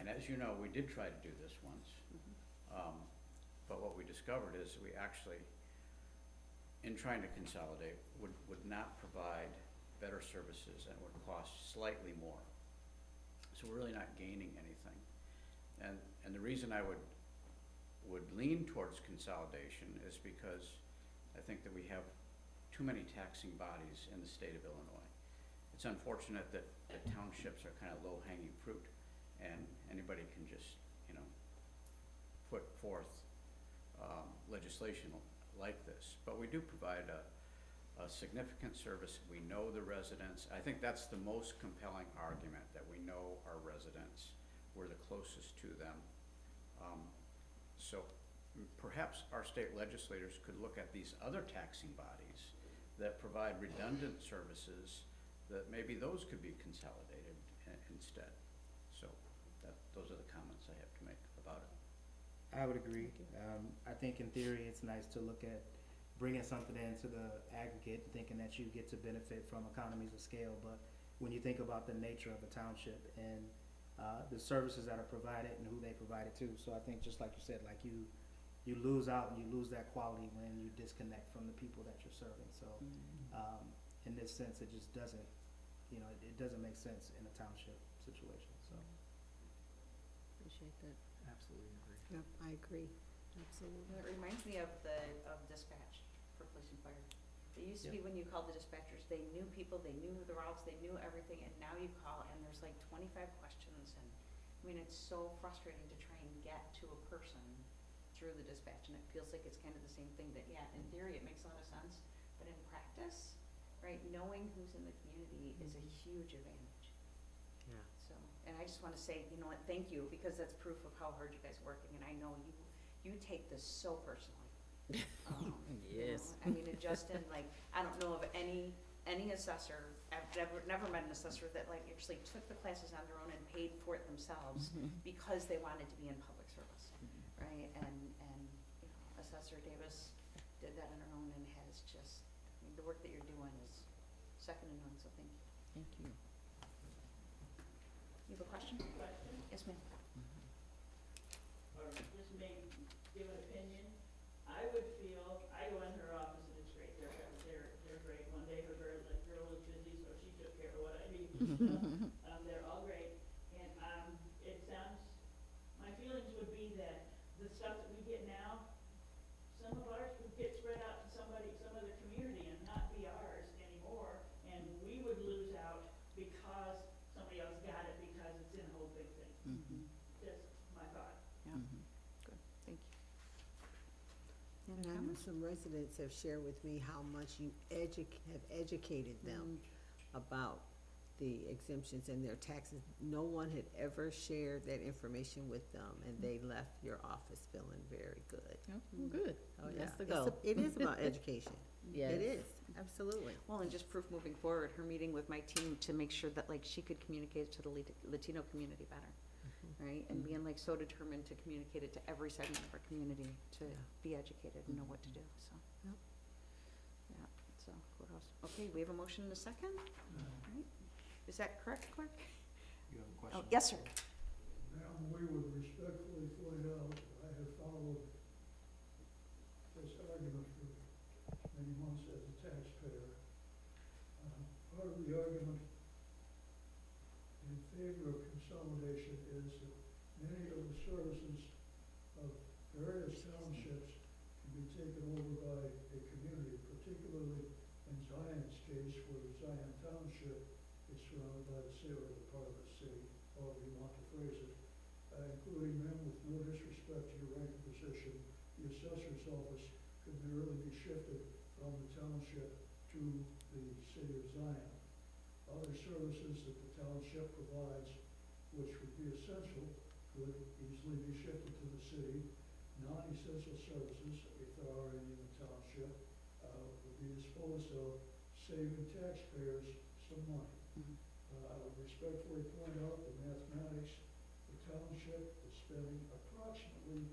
[SPEAKER 3] And as you know, we did try to do this once. But what we discovered is we actually, in trying to consolidate, would not provide better services and would cost slightly more. So we're really not gaining anything. And the reason I would lean towards consolidation is because I think that we have too many taxing bodies in the state of Illinois. It's unfortunate that townships are kind of low-hanging fruit, and anybody can just, you know, put forth legislation like this. But we do provide a significant service. We know the residents. I think that's the most compelling argument, that we know our residents. we're the closest to them. So perhaps our state legislators could look at these other taxing bodies that provide redundant services, that maybe those could be consolidated instead. So those are the comments I have to make about it.
[SPEAKER 8] I would agree. I think in theory, it's nice to look at bringing something into the aggregate, thinking that you get to benefit from economies of scale. But when you think about the nature of a township and the services that are provided and who they provide it to, so I think just like you said, like you lose out and you lose that quality when you disconnect from the people that you're serving. So in this sense, it just doesn't, it doesn't make sense in a township situation. So
[SPEAKER 10] Appreciate that.
[SPEAKER 8] absolutely agree.
[SPEAKER 4] Yep, I agree, absolutely.
[SPEAKER 11] It reminds me of dispatch for police and fire. It used to be when you called the dispatchers, they knew people, they knew the routes, they knew everything, and now you call and there's like 25 questions, and I mean, it's so frustrating to try and get to a person through the dispatch, and it feels like it's kind of the same thing that, yeah, in theory it makes a lot of sense, but in practice, right, knowing who's in the community is a huge advantage.
[SPEAKER 10] Yeah.
[SPEAKER 11] So, and I just wanna say, you know what, thank you, because that's proof of how hard you guys are working, and I know you take this so personally.
[SPEAKER 10] Yes.
[SPEAKER 11] I mean, it just in like, I don't know of any assessor, I've never met an assessor that like actually took the classes on their own and paid for it themselves because they wanted to be in public service, right? And Assessor Davis did that on her own and has just, I mean, the work that you're doing is second to none, so thank you.
[SPEAKER 10] Thank you.
[SPEAKER 11] You have a question?
[SPEAKER 2] Question?
[SPEAKER 11] Yes, ma'am.
[SPEAKER 2] Or just maybe give an opinion. I would feel, I go in her office and it's great, they're great. One day her girl was busy, so she took care of what I needed. They're all great, and it sounds, my feelings would be that the stuff that we get now, some of ours would get spread out to some other community and not be ours anymore, and we would lose out because somebody else got it because it's in a whole big thing. Just my thought.
[SPEAKER 11] Yeah. Good, thank you.
[SPEAKER 4] And I know some residents have shared with me how much you have educated them about the exemptions and their taxes. No one had ever shared that information with them, and they left your office feeling very good.
[SPEAKER 10] Oh, good.
[SPEAKER 4] Oh,
[SPEAKER 10] That's
[SPEAKER 4] yeah.
[SPEAKER 10] the goal.
[SPEAKER 4] It is about education.
[SPEAKER 10] Yes.
[SPEAKER 4] It is, absolutely.
[SPEAKER 11] Well, and just proof moving forward, her meeting with my team to make sure that like she could communicate to the Latino community better, right? And being like so determined to communicate it to every segment of our community to be educated and know what to do, so.
[SPEAKER 4] Yep.
[SPEAKER 11] Yeah, so kudos. Okay, we have a motion and a second, right? Is that correct, clerk?
[SPEAKER 8] You have a
[SPEAKER 11] Oh,
[SPEAKER 8] question?
[SPEAKER 11] yes, sir.
[SPEAKER 5] Ma'am, we would respectfully point out, I have followed this argument for many months as a taxpayer. Part of the argument in favor of consolidation is that many of the services of various townships can be taken over by a community, particularly in Zion's case, where Zion Township is surrounded by the city, or the part of the city, however you want to phrase it, including them, with no disrespect to your rank and position. The assessor's office could merely be shifted from the township to the city of Zion. Other services that the township provides, which would be essential, could easily be shifted to the city. Non-essential services, if there are any in the township, would be disposed of, saving taxpayers some money. I would respectfully point out the mathematics. The township is spending approximately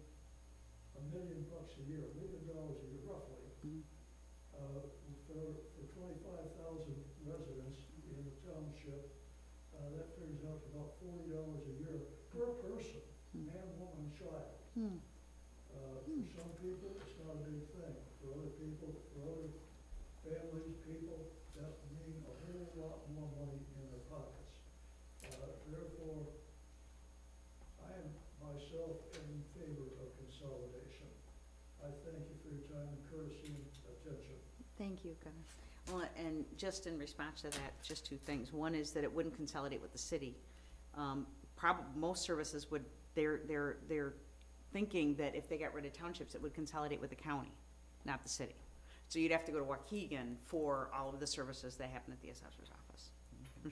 [SPEAKER 5] $1 million a year, $1 million a year roughly, for 25,000 residents in the township. That figures out to about $40 a year per person, man, woman, child. For some people, it's not a big thing. For other people, for other families, people, that would mean a whole lot more money in their pockets. Therefore, I am myself in favor of consolidation. I thank you for your time and courtesy and attention.
[SPEAKER 11] Thank you, Dennis. Well, and just in response to that, just two things. One is that it wouldn't consolidate with the city. Most services would, they're thinking that if they got rid of townships, it would consolidate with the county, not the city. So you'd have to go to Waukegan for all of the services that happen at the assessor's office.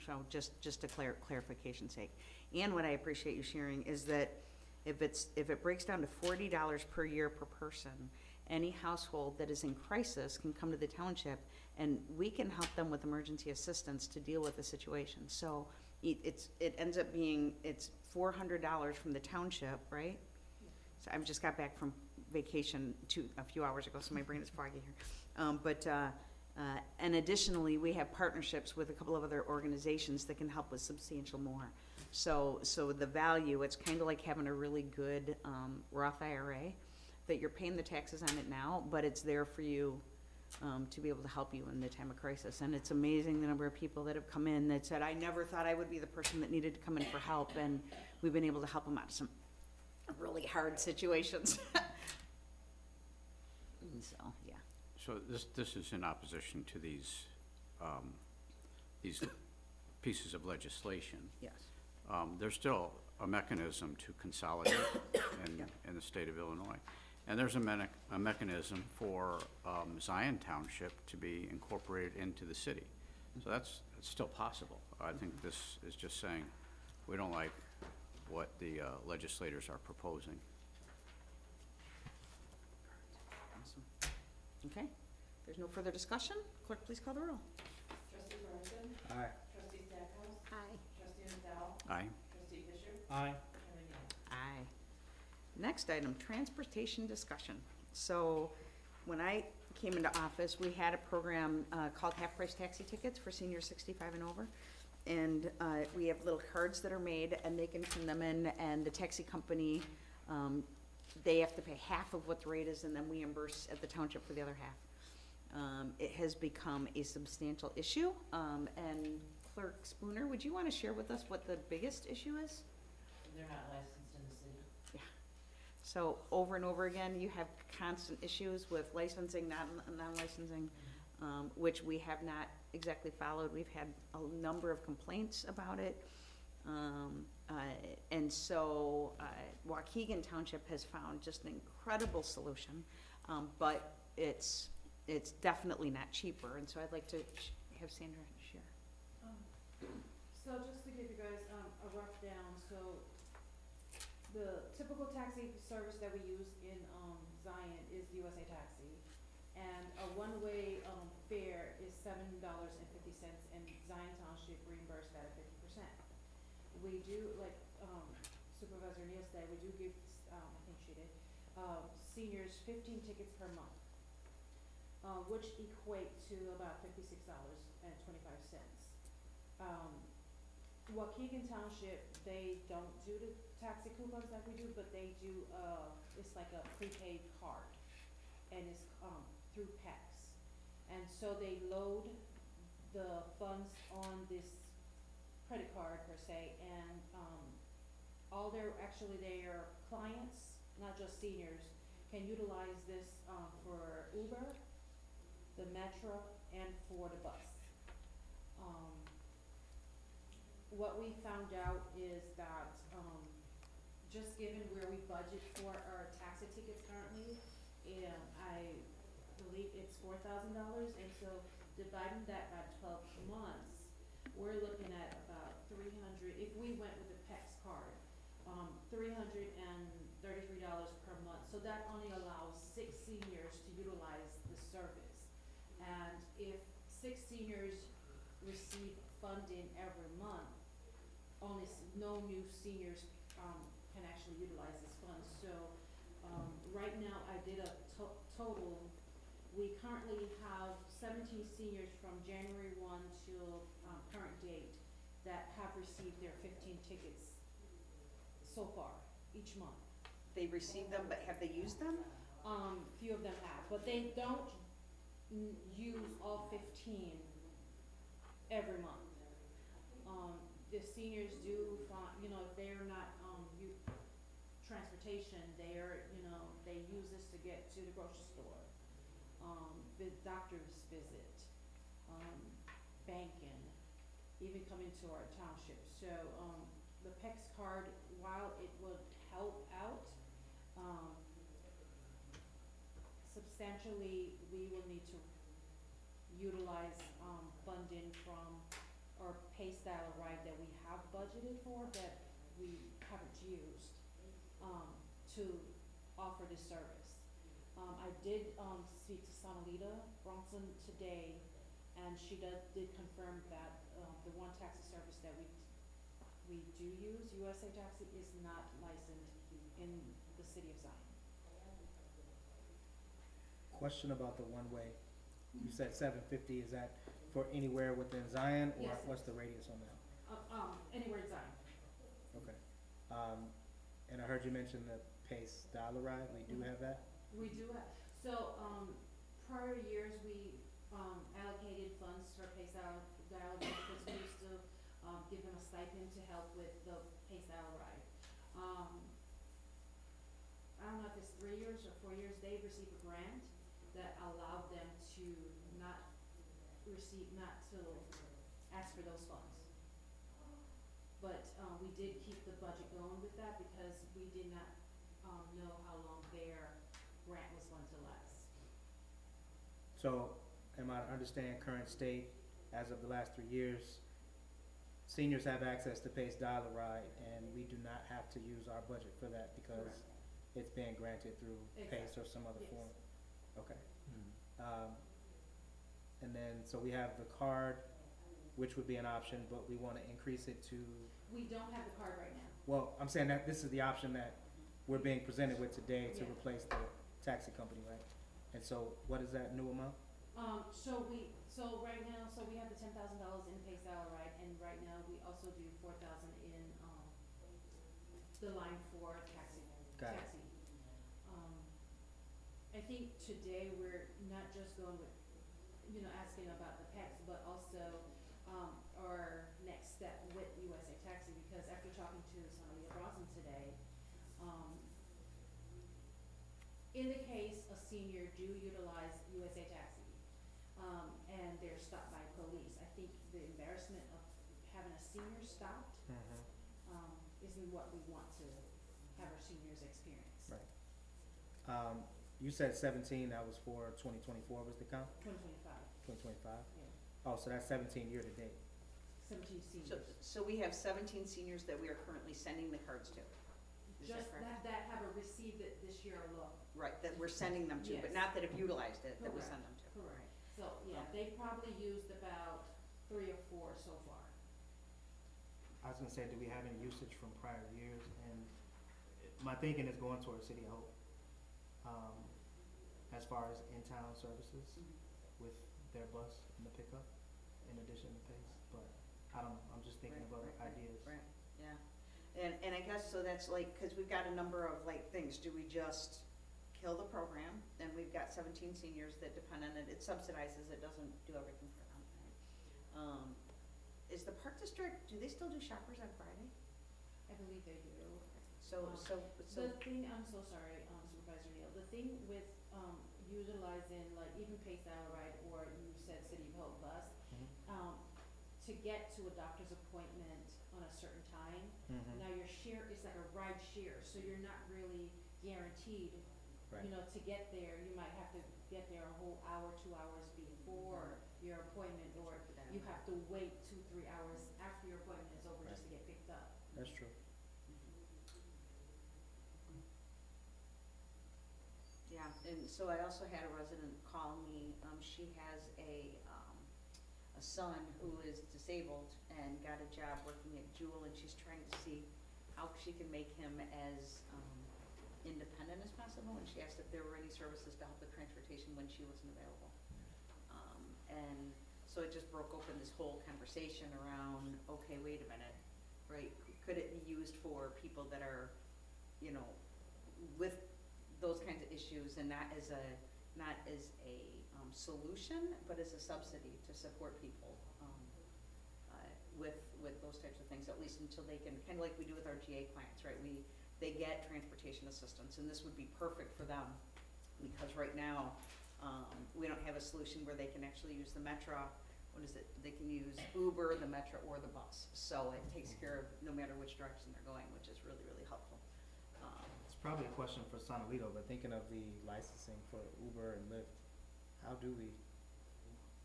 [SPEAKER 11] so just a clarification's sake. And what I appreciate you sharing is that if it breaks down to $40 per year per person, any household that is in crisis can come to the township, and we can help them with emergency assistance to deal with the situation. So it ends up being, it's $400 from the township, right? So I've just got back from vacation a few hours ago, so my brain is foggy here. And additionally, we have partnerships with a couple of other organizations that can help with substantial more. So the value, it's kind of like having a really good Roth IRA, that you're paying the taxes on it now, but it's there for you to be able to help you in the time of crisis. And it's amazing the number of people that have come in that said, I never thought I would be the person that needed to come in for help, and we've been able to help them out of some really hard situations. And so, yeah.
[SPEAKER 3] So this is in opposition to these pieces of legislation.
[SPEAKER 11] Yes.
[SPEAKER 3] There's still a mechanism to consolidate in the state of Illinois. And there's a mechanism for Zion Township to be incorporated into the city. So that's still possible. I think this is just saying we don't like what the legislators are proposing.
[SPEAKER 11] Awesome. Okay, there's no further discussion. Clerk, please call the roll.
[SPEAKER 2] Trustee Burton?
[SPEAKER 8] Aye.
[SPEAKER 2] Trustee Stackhouse?
[SPEAKER 4] Aye.
[SPEAKER 2] Trustee McDowell?
[SPEAKER 3] Aye.
[SPEAKER 2] Trustee Fisher?
[SPEAKER 8] Aye.
[SPEAKER 2] Chairman Yang?
[SPEAKER 11] Aye. Next item, transportation discussion. So when I came into office, we had a program called half-price taxi tickets for seniors 65 and over. And we have little cards that are made, and they can turn them in, and the taxi company, they have to pay half of what the rate is, and then we reimburse at the township for the other half. It has become a substantial issue, and Clerk Spooner, would you want to share with us what the biggest issue is?
[SPEAKER 9] They're not licensed in the city.
[SPEAKER 11] Yeah. So over and over again, you have constant issues with licensing, non-licensing, which we have not exactly followed. We've had a number of complaints about it. And so Waukegan Township has found just an incredible solution, but it's definitely not cheaper. And so I'd like to have Sandra share.
[SPEAKER 7] So just to give you guys a rough down, so the typical taxi service that we use in Zion is USA Taxi, and a one-way fare is $7.50, and Zion Township reimbursed that at 50%. We do, like Supervisor Neal said, we do give, I think she did, seniors 15 tickets per month, which equate to about $56.25. Waukegan Township, they don't do the taxi coupons like we do, but they do, it's like a prepaid card, and it's through PAX. And so they load the funds on this credit card per se, and all their clients, not just seniors, can utilize this for Uber, the Metro, and for the bus. What we found out is that just given where we budget for our taxi tickets currently, I believe it's $4,000, and so dividing that by 12 months, we're looking at about 300, if we went with the PEX card, $333 per month. So that only allows 6 seniors to utilize the service. And if 6 seniors receive funding every month, no new seniors can actually utilize this fund. So right now I did a total. We currently have 17 seniors from January 1 till current date that have received their 15 tickets so far each month.
[SPEAKER 11] They received them, but have they used them?
[SPEAKER 7] Few of them have, but they don't use all 15 every month. The seniors do find, if they're not transportation, they use this to get to the grocery store, the doctor's visit, banking, even coming to our township. So the PEX card, while it would help out substantially, we will need to utilize funding from or pay style ride that we have budgeted for that we haven't used, to offer this service. I did, speak to Sonalita Bronson today, and she did confirm that, the one taxi service that we do use, USA Taxi, is not licensed in the city of Zion.
[SPEAKER 8] Question about the one-way. You said 750, is that for anywhere within Zion, or
[SPEAKER 7] Yes.
[SPEAKER 8] what's the radius on that?
[SPEAKER 7] Anywhere in Zion.
[SPEAKER 8] Okay. And I heard you mention the Pace Dollar Ride, we do have that?
[SPEAKER 7] We do have, so, prior years, we, allocated funds for Pace Dial because we used to, give them a stipend to help with the Pace Dial ride. I don't know if it's 3 years or 4 years, they received a grant that allowed them to not to ask for those funds. But, we did keep the budget going with that because we did not, know how long their grant was going to last.
[SPEAKER 8] So, am I to understand current state, as of the last 3 years, seniors have access to Pace Dollar Ride, and we do not have to use our budget for that because
[SPEAKER 7] Correct.
[SPEAKER 8] it's being granted through Pace
[SPEAKER 7] Exactly.
[SPEAKER 8] or some other
[SPEAKER 7] Yes.
[SPEAKER 8] form? Okay. And then, so we have the card, which would be an option, but we wanna increase it to,
[SPEAKER 7] We don't have the card right now.
[SPEAKER 8] well, I'm saying that this is the option that we're being presented with today to
[SPEAKER 7] Yeah.
[SPEAKER 8] replace the taxi company, right? And so, what is that new amount?
[SPEAKER 7] So right now, so we have the $10,000 in Pace Dial ride, and right now we also do 4,000 in, the line for taxi.
[SPEAKER 8] Got it.
[SPEAKER 7] Taxi. I think today we're not just going with, asking about the tax, but also, our next step with USA Taxi, because after talking to Sonalia Bronson today, in the case a senior do utilize USA Taxi, and they're stopped by police, I think the embarrassment of having a senior stopped, isn't what we want to have our seniors experience.
[SPEAKER 8] Right. You said 17, that was for 2024 was the count?
[SPEAKER 7] 2025,
[SPEAKER 8] 2025?
[SPEAKER 7] yeah,
[SPEAKER 8] Oh, so that's 17 year to date.
[SPEAKER 7] 17 seniors.
[SPEAKER 11] So we have 17 seniors that we are currently sending the cards to. Is that
[SPEAKER 7] Just
[SPEAKER 11] correct?
[SPEAKER 7] that have received it this year alone.
[SPEAKER 11] Right, that we're sending them to, but
[SPEAKER 7] Yes.
[SPEAKER 11] not that have utilized it, that we
[SPEAKER 7] Correct.
[SPEAKER 11] send them to.
[SPEAKER 7] Correct. So, yeah,
[SPEAKER 11] Okay.
[SPEAKER 7] they probably used about 3 or 4 so far.
[SPEAKER 8] I was gonna say, do we have any usage from prior years? And my thinking is going towards City of Hope, as far as in-town services with their bus and the pickup, in addition to Pace. But I don't know, I'm just thinking of other ideas.
[SPEAKER 11] Right, yeah. And I guess, so that's like, cause we've got a number of like things, do we just kill the program? And we've got 17 seniors that depend on it, it subsidizes, it doesn't do everything for them, right? Is the Park District, do they still do shoppers on Friday?
[SPEAKER 7] I believe they do.
[SPEAKER 11] So,
[SPEAKER 7] The thing, I'm so sorry, Supervisor Neal, the thing with, utilizing, like, even Pace Dial Ride, or you said City of Hope bus, to get to a doctor's appointment on a certain time, now your share is like a ride share, so you're not really guaranteed,
[SPEAKER 8] Right.
[SPEAKER 7] to get there. You might have to get there a whole hour, 2 hours before your appointment, or you have to wait 2-3 hours after your appointment is over just to get picked up.
[SPEAKER 8] That's true.
[SPEAKER 11] Yeah, and so I also had a resident call me, she has a son who is disabled and got a job working at Jewel, and she's trying to see how she can make him as, independent as possible, and she asked if there were any services to help with transportation when she wasn't available. And so it just broke open this whole conversation around, okay, wait a minute, right? Could it be used for people that are, with those kinds of issues, and not as a solution, but as a subsidy to support people, with those types of things, at least until they can, kinda like we do with our GA clients, right? They get transportation assistance, and this would be perfect for them, because right now, we don't have a solution where they can actually use the Metro. What is it? They can use Uber, the Metro, or the bus. So it takes care of no matter which direction they're going, which is really, really helpful.
[SPEAKER 8] It's probably a question for Sonalito, but thinking of the licensing for Uber and Lyft, how do we?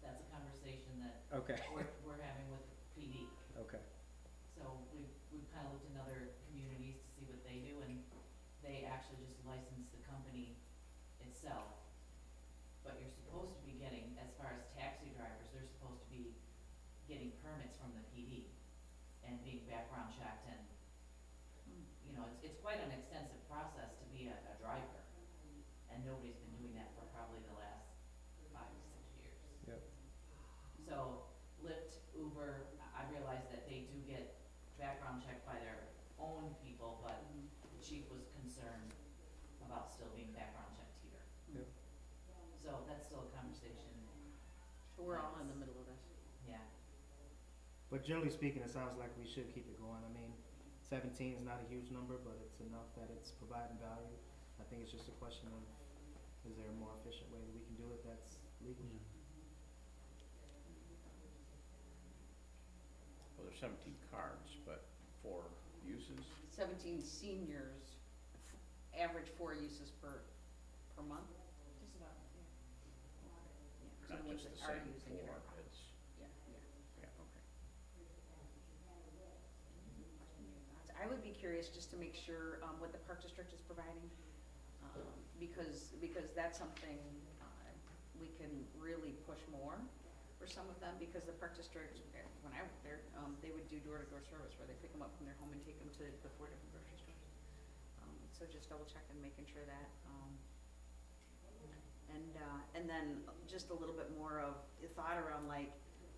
[SPEAKER 9] That's a conversation that
[SPEAKER 8] Okay.
[SPEAKER 9] we're having with we've kind of looked in other communities to see what they do, and they actually just license the company itself. But you're supposed to be getting, as far as taxi drivers, they're supposed to be getting permits from the PD and being background checked, and, you know, it's quite an extensive process to be a driver. And nobody's been doing that for probably the last 5 to 6 years.
[SPEAKER 8] Yep.
[SPEAKER 9] So Lyft, Uber, I realize that they do get background checked by their own people, but the chief was concerned about still being background checked here.
[SPEAKER 8] Yep.
[SPEAKER 9] So that's still a conversation,
[SPEAKER 11] So we're all in the middle of this.
[SPEAKER 9] yeah.
[SPEAKER 8] But generally speaking, it sounds like we should keep it going. I mean, 17 is not a huge number, but it's enough that it's providing value. I think it's just a question of, is there a more efficient way that we can do it that's legal?
[SPEAKER 3] Well, there's 17 cards, but 4 uses.
[SPEAKER 11] 17 seniors, average 4 uses per month?
[SPEAKER 7] Just about, yeah.
[SPEAKER 11] Yeah, so
[SPEAKER 3] Not
[SPEAKER 11] the ones
[SPEAKER 3] just the
[SPEAKER 11] that are
[SPEAKER 3] same
[SPEAKER 11] using it
[SPEAKER 3] 4,
[SPEAKER 11] are-
[SPEAKER 3] it's,
[SPEAKER 11] Yeah, yeah.
[SPEAKER 3] yeah.
[SPEAKER 11] Okay. I would be curious just to make sure what the Park District is providing, because that's something we can really push more for some of them, because the Park District, when I worked there, they would do door-to-door service where they pick them up from their home and take them to the 4 different grocery stores. So just double checking, making sure that, and then just a little bit more of a thought around like,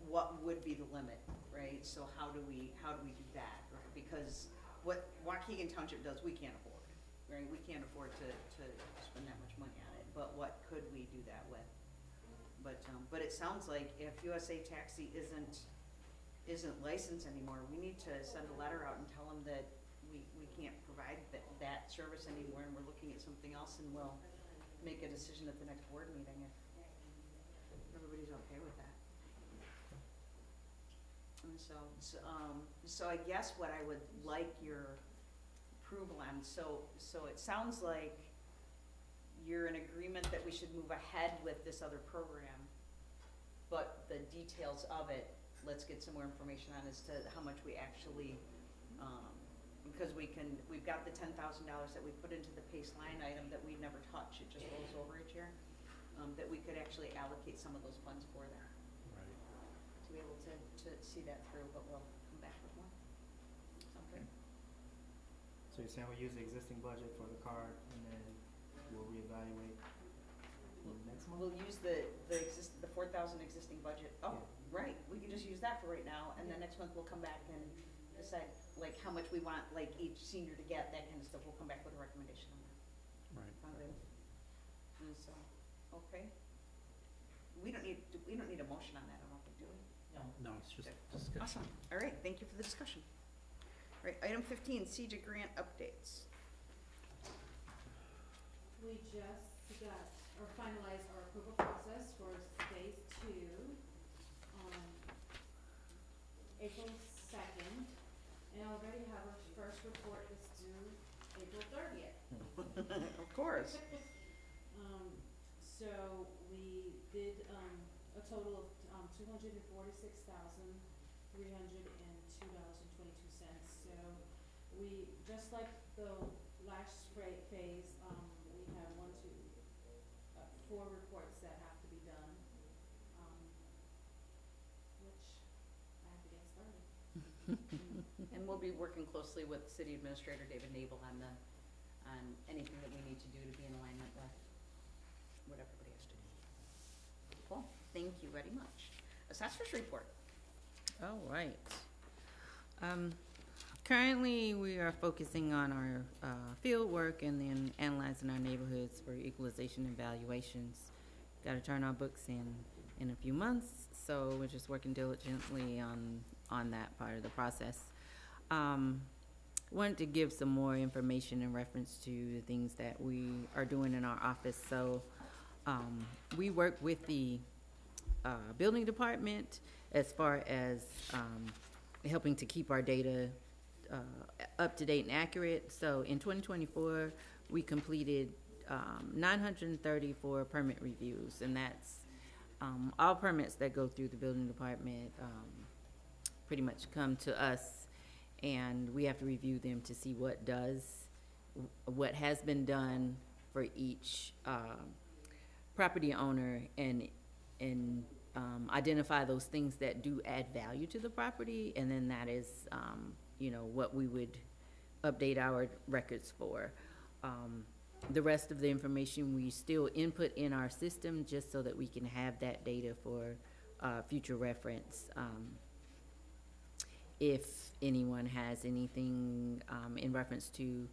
[SPEAKER 11] what would be the limit, right? So how do we do that, right? Because what Waukegan Township does, we can't afford, right? We can't afford to spend that much money on it, but what could we do that with? But it sounds like if USA Taxi isn't licensed anymore, we need to send a letter out and tell them that we can't provide that service anymore, and we're looking at something else, and we'll make a decision at the next board meeting if everybody's okay with that. And so I guess what I would like your approval on, so it sounds like you're in agreement that we should move ahead with this other program, but the details of it, let's get some more information on as to how much we actually, because we've got the $10,000 that we put into the PACE line item that we never touch, it just rolls over each year, that we could actually allocate some of those funds for that.
[SPEAKER 6] Right.
[SPEAKER 11] To be able to see that through, but we'll come back with more. Sound good?
[SPEAKER 8] So you're saying we use the existing budget for the card and then we'll reevaluate next month?
[SPEAKER 11] We'll use the 4,000 existing budget. Oh, right, we can just use that for right now, and then next month we'll come back and decide, like, how much we want, like, each senior to get, that kind of stuff. We'll come back with a recommendation on that.
[SPEAKER 6] Right.
[SPEAKER 11] Sound good? And so, okay. We don't need a motion on that, I don't think, do we?
[SPEAKER 9] No.
[SPEAKER 6] No, it's just
[SPEAKER 11] Okay.
[SPEAKER 6] discussion.
[SPEAKER 11] Awesome. All right, thank you for the discussion. All right, item 15, CEJA grant updates.
[SPEAKER 7] We just got, or finalized our approval process for phase 2 on April 2nd, and already have our first report is due April 30th.
[SPEAKER 11] Of course.
[SPEAKER 7] So we did, a total of, $246,302.22. So we, just like the last phase, we have 4 reports that have to be done, which I have to get started.
[SPEAKER 11] And we'll be working closely with City Administrator David Nabel on anything that we need to do to be in alignment with what everybody has to do. Cool, thank you very much. Assessor's report.
[SPEAKER 10] All right. Currently, we are focusing on our field work and then analyzing our neighborhoods for equalization and valuations. Got to turn our books in a few months, so we're just working diligently on that part of the process. Wanted to give some more information in reference to the things that we are doing in our office. So we work with the building department as far as helping to keep our data up to date and accurate. So in 2024, we completed 934 permit reviews, and that's all permits that go through the building department pretty much come to us, and we have to review them to see what has been done for each property owner, and identify those things that do add value to the property, and then that is, what we would update our records for. The rest of the information we still input in our system just so that we can have that data for future reference. If anyone has anything in reference to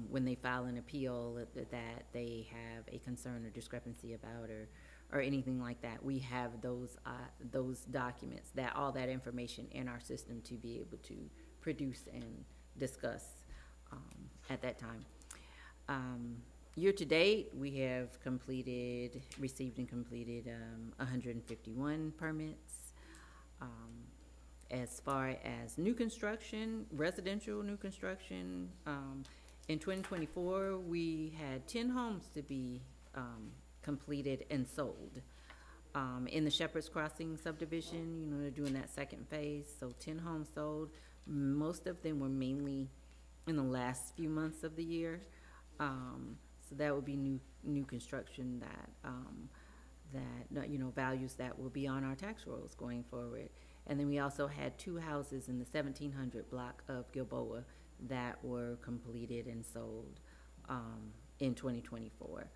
[SPEAKER 10] when they file an appeal that they have a concern or discrepancy about, or anything like that, we have those documents, all that information in our system to be able to produce and discuss at that time. Year to date, we have received and completed 151 permits. As far as new construction, residential new construction, in 2024, we had 10 homes to be completed and sold. In the Shepherd's Crossing subdivision, they're doing that second phase, so 10 homes sold. Most of them were mainly in the last few months of the year. So that would be new construction that values that will be on our tax rolls going forward. And then we also had 2 houses in the 1700 block of Gilboa that were completed and sold in 2024.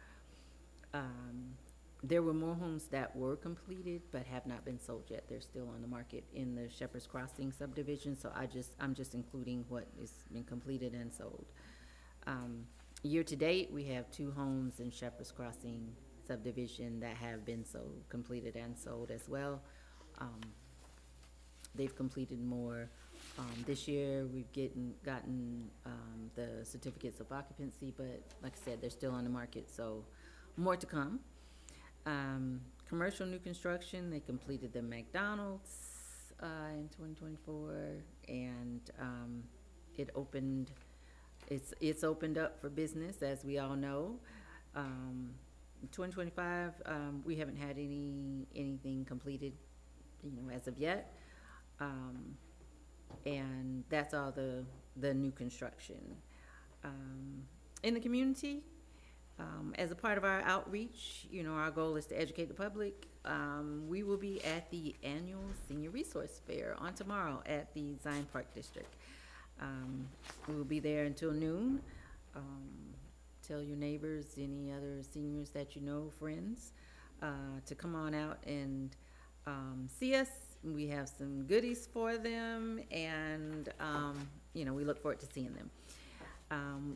[SPEAKER 10] There were more homes that were completed but have not been sold yet. They're still on the market in the Shepherd's Crossing subdivision, so I'm just including what has been completed and sold. Year to date, we have 2 homes in Shepherd's Crossing subdivision that have been sold, completed and sold as well. They've completed more. This year, we've gotten the certificates of occupancy, but like I said, they're still on the market, so more to come. Commercial new construction, they completed the McDonald's in 2024, and it's opened up for business, as we all know. 2025, we haven't had anything completed, as of yet. And that's all the new construction. In the community, as a part of our outreach, our goal is to educate the public. We will be at the annual Senior Resource Fair on tomorrow at the Zion Park District. We will be there until noon. Tell your neighbors, any other seniors that you know, friends, to come on out and see us. We have some goodies for them, and we look forward to seeing them.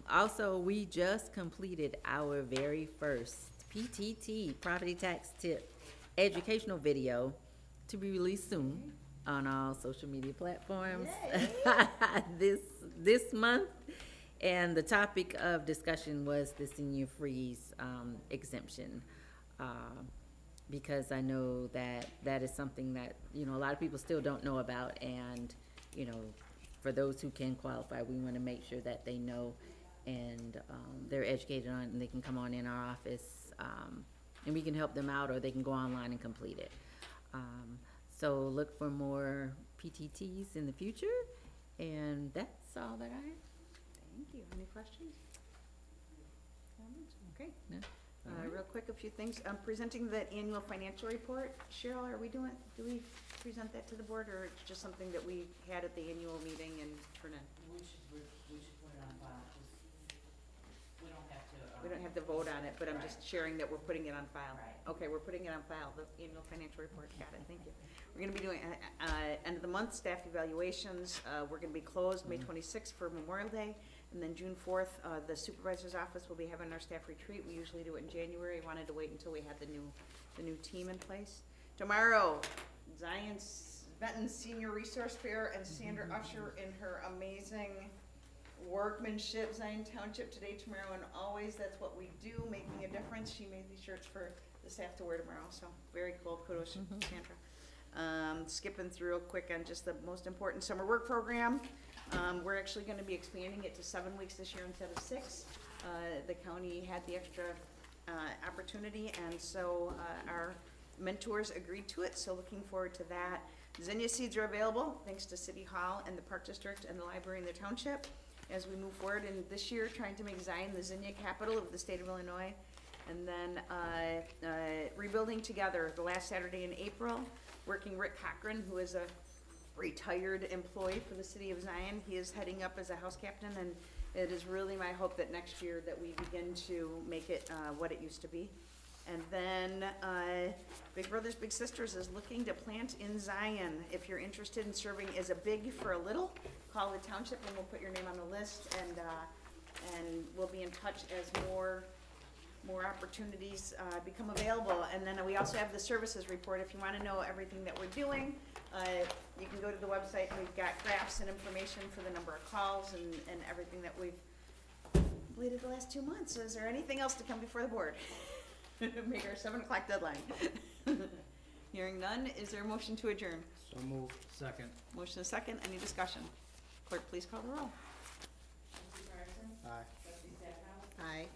[SPEAKER 10] Also, we just completed our very first PTT, Property Tax Tip, educational video to be released soon on all social media platforms this month. And the topic of discussion was the senior freeze exemption, because I know that is something that, a lot of people still don't know about. And, for those who can qualify, we want to make sure that they know and they're educated on it, and they can come on in our office and we can help them out, or they can go online and complete it. So look for more PTTs in the future, and that's all that I have.
[SPEAKER 11] Thank you. Any questions? Comments? Okay.
[SPEAKER 10] No?
[SPEAKER 11] Real quick, a few things. Presenting the annual financial report. Cheryl, do we present that to the board, or it's just something that we had at the annual meeting and turn in?
[SPEAKER 9] We should put it on file, we don't have to.
[SPEAKER 11] We don't have to vote on it, but I'm just sharing that we're putting it on file.
[SPEAKER 9] Right.
[SPEAKER 11] Okay, we're putting it on file, the annual financial report. Got it, thank you. We're gonna be doing, end of the month, staff evaluations. We're gonna be closed May 26th for Memorial Day. And then June 4th, the supervisor's office will be having our staff retreat. We usually do it in January. Wanted to wait until we had the new team in place. Tomorrow, Zion's Benton Senior Resource Fair, and Sandra Usher in her amazing workmanship, Zion Township, today, tomorrow, and always. That's what we do, making a difference. She made these shirts for the staff to wear tomorrow, so very cool. Kudos to Sandra. Skipping through real quick on just the most important summer work program. We're actually going to be expanding it to 7 weeks this year instead of 6. The county had the extra opportunity, and so our mentors agreed to it, so looking forward to that. Zinnia seeds are available, thanks to City Hall and the Park District and the library in the township, as we move forward in this year, trying to make Zion the zinnia capital of the state of Illinois. And then, rebuilding together, the last Saturday in April, working Rick Cochran, who is a retired employee for the city of Zion. He is heading up as a house captain, and it is really my hope that next year that we begin to make it, what it used to be. And then, Big Brothers Big Sisters is looking to plant in Zion. If you're interested in serving as a big for a little, call the township and we'll put your name on the list, and we'll be in touch as more opportunities become available. And then we also have the services report. If you want to know everything that we're doing, you can go to the website, and we've got graphs and information for the number of calls and everything that we've completed the last 2 months. So is there anything else to come before the board? Make our 7 o'clock deadline. Hearing none, is there a motion to adjourn?
[SPEAKER 8] So moved. Second.
[SPEAKER 11] Motion is second, any discussion? Clerk, please call the roll.
[SPEAKER 9] Trustee Patterson?
[SPEAKER 8] Aye.
[SPEAKER 9] Trustee Stackhouse?
[SPEAKER 11] Aye.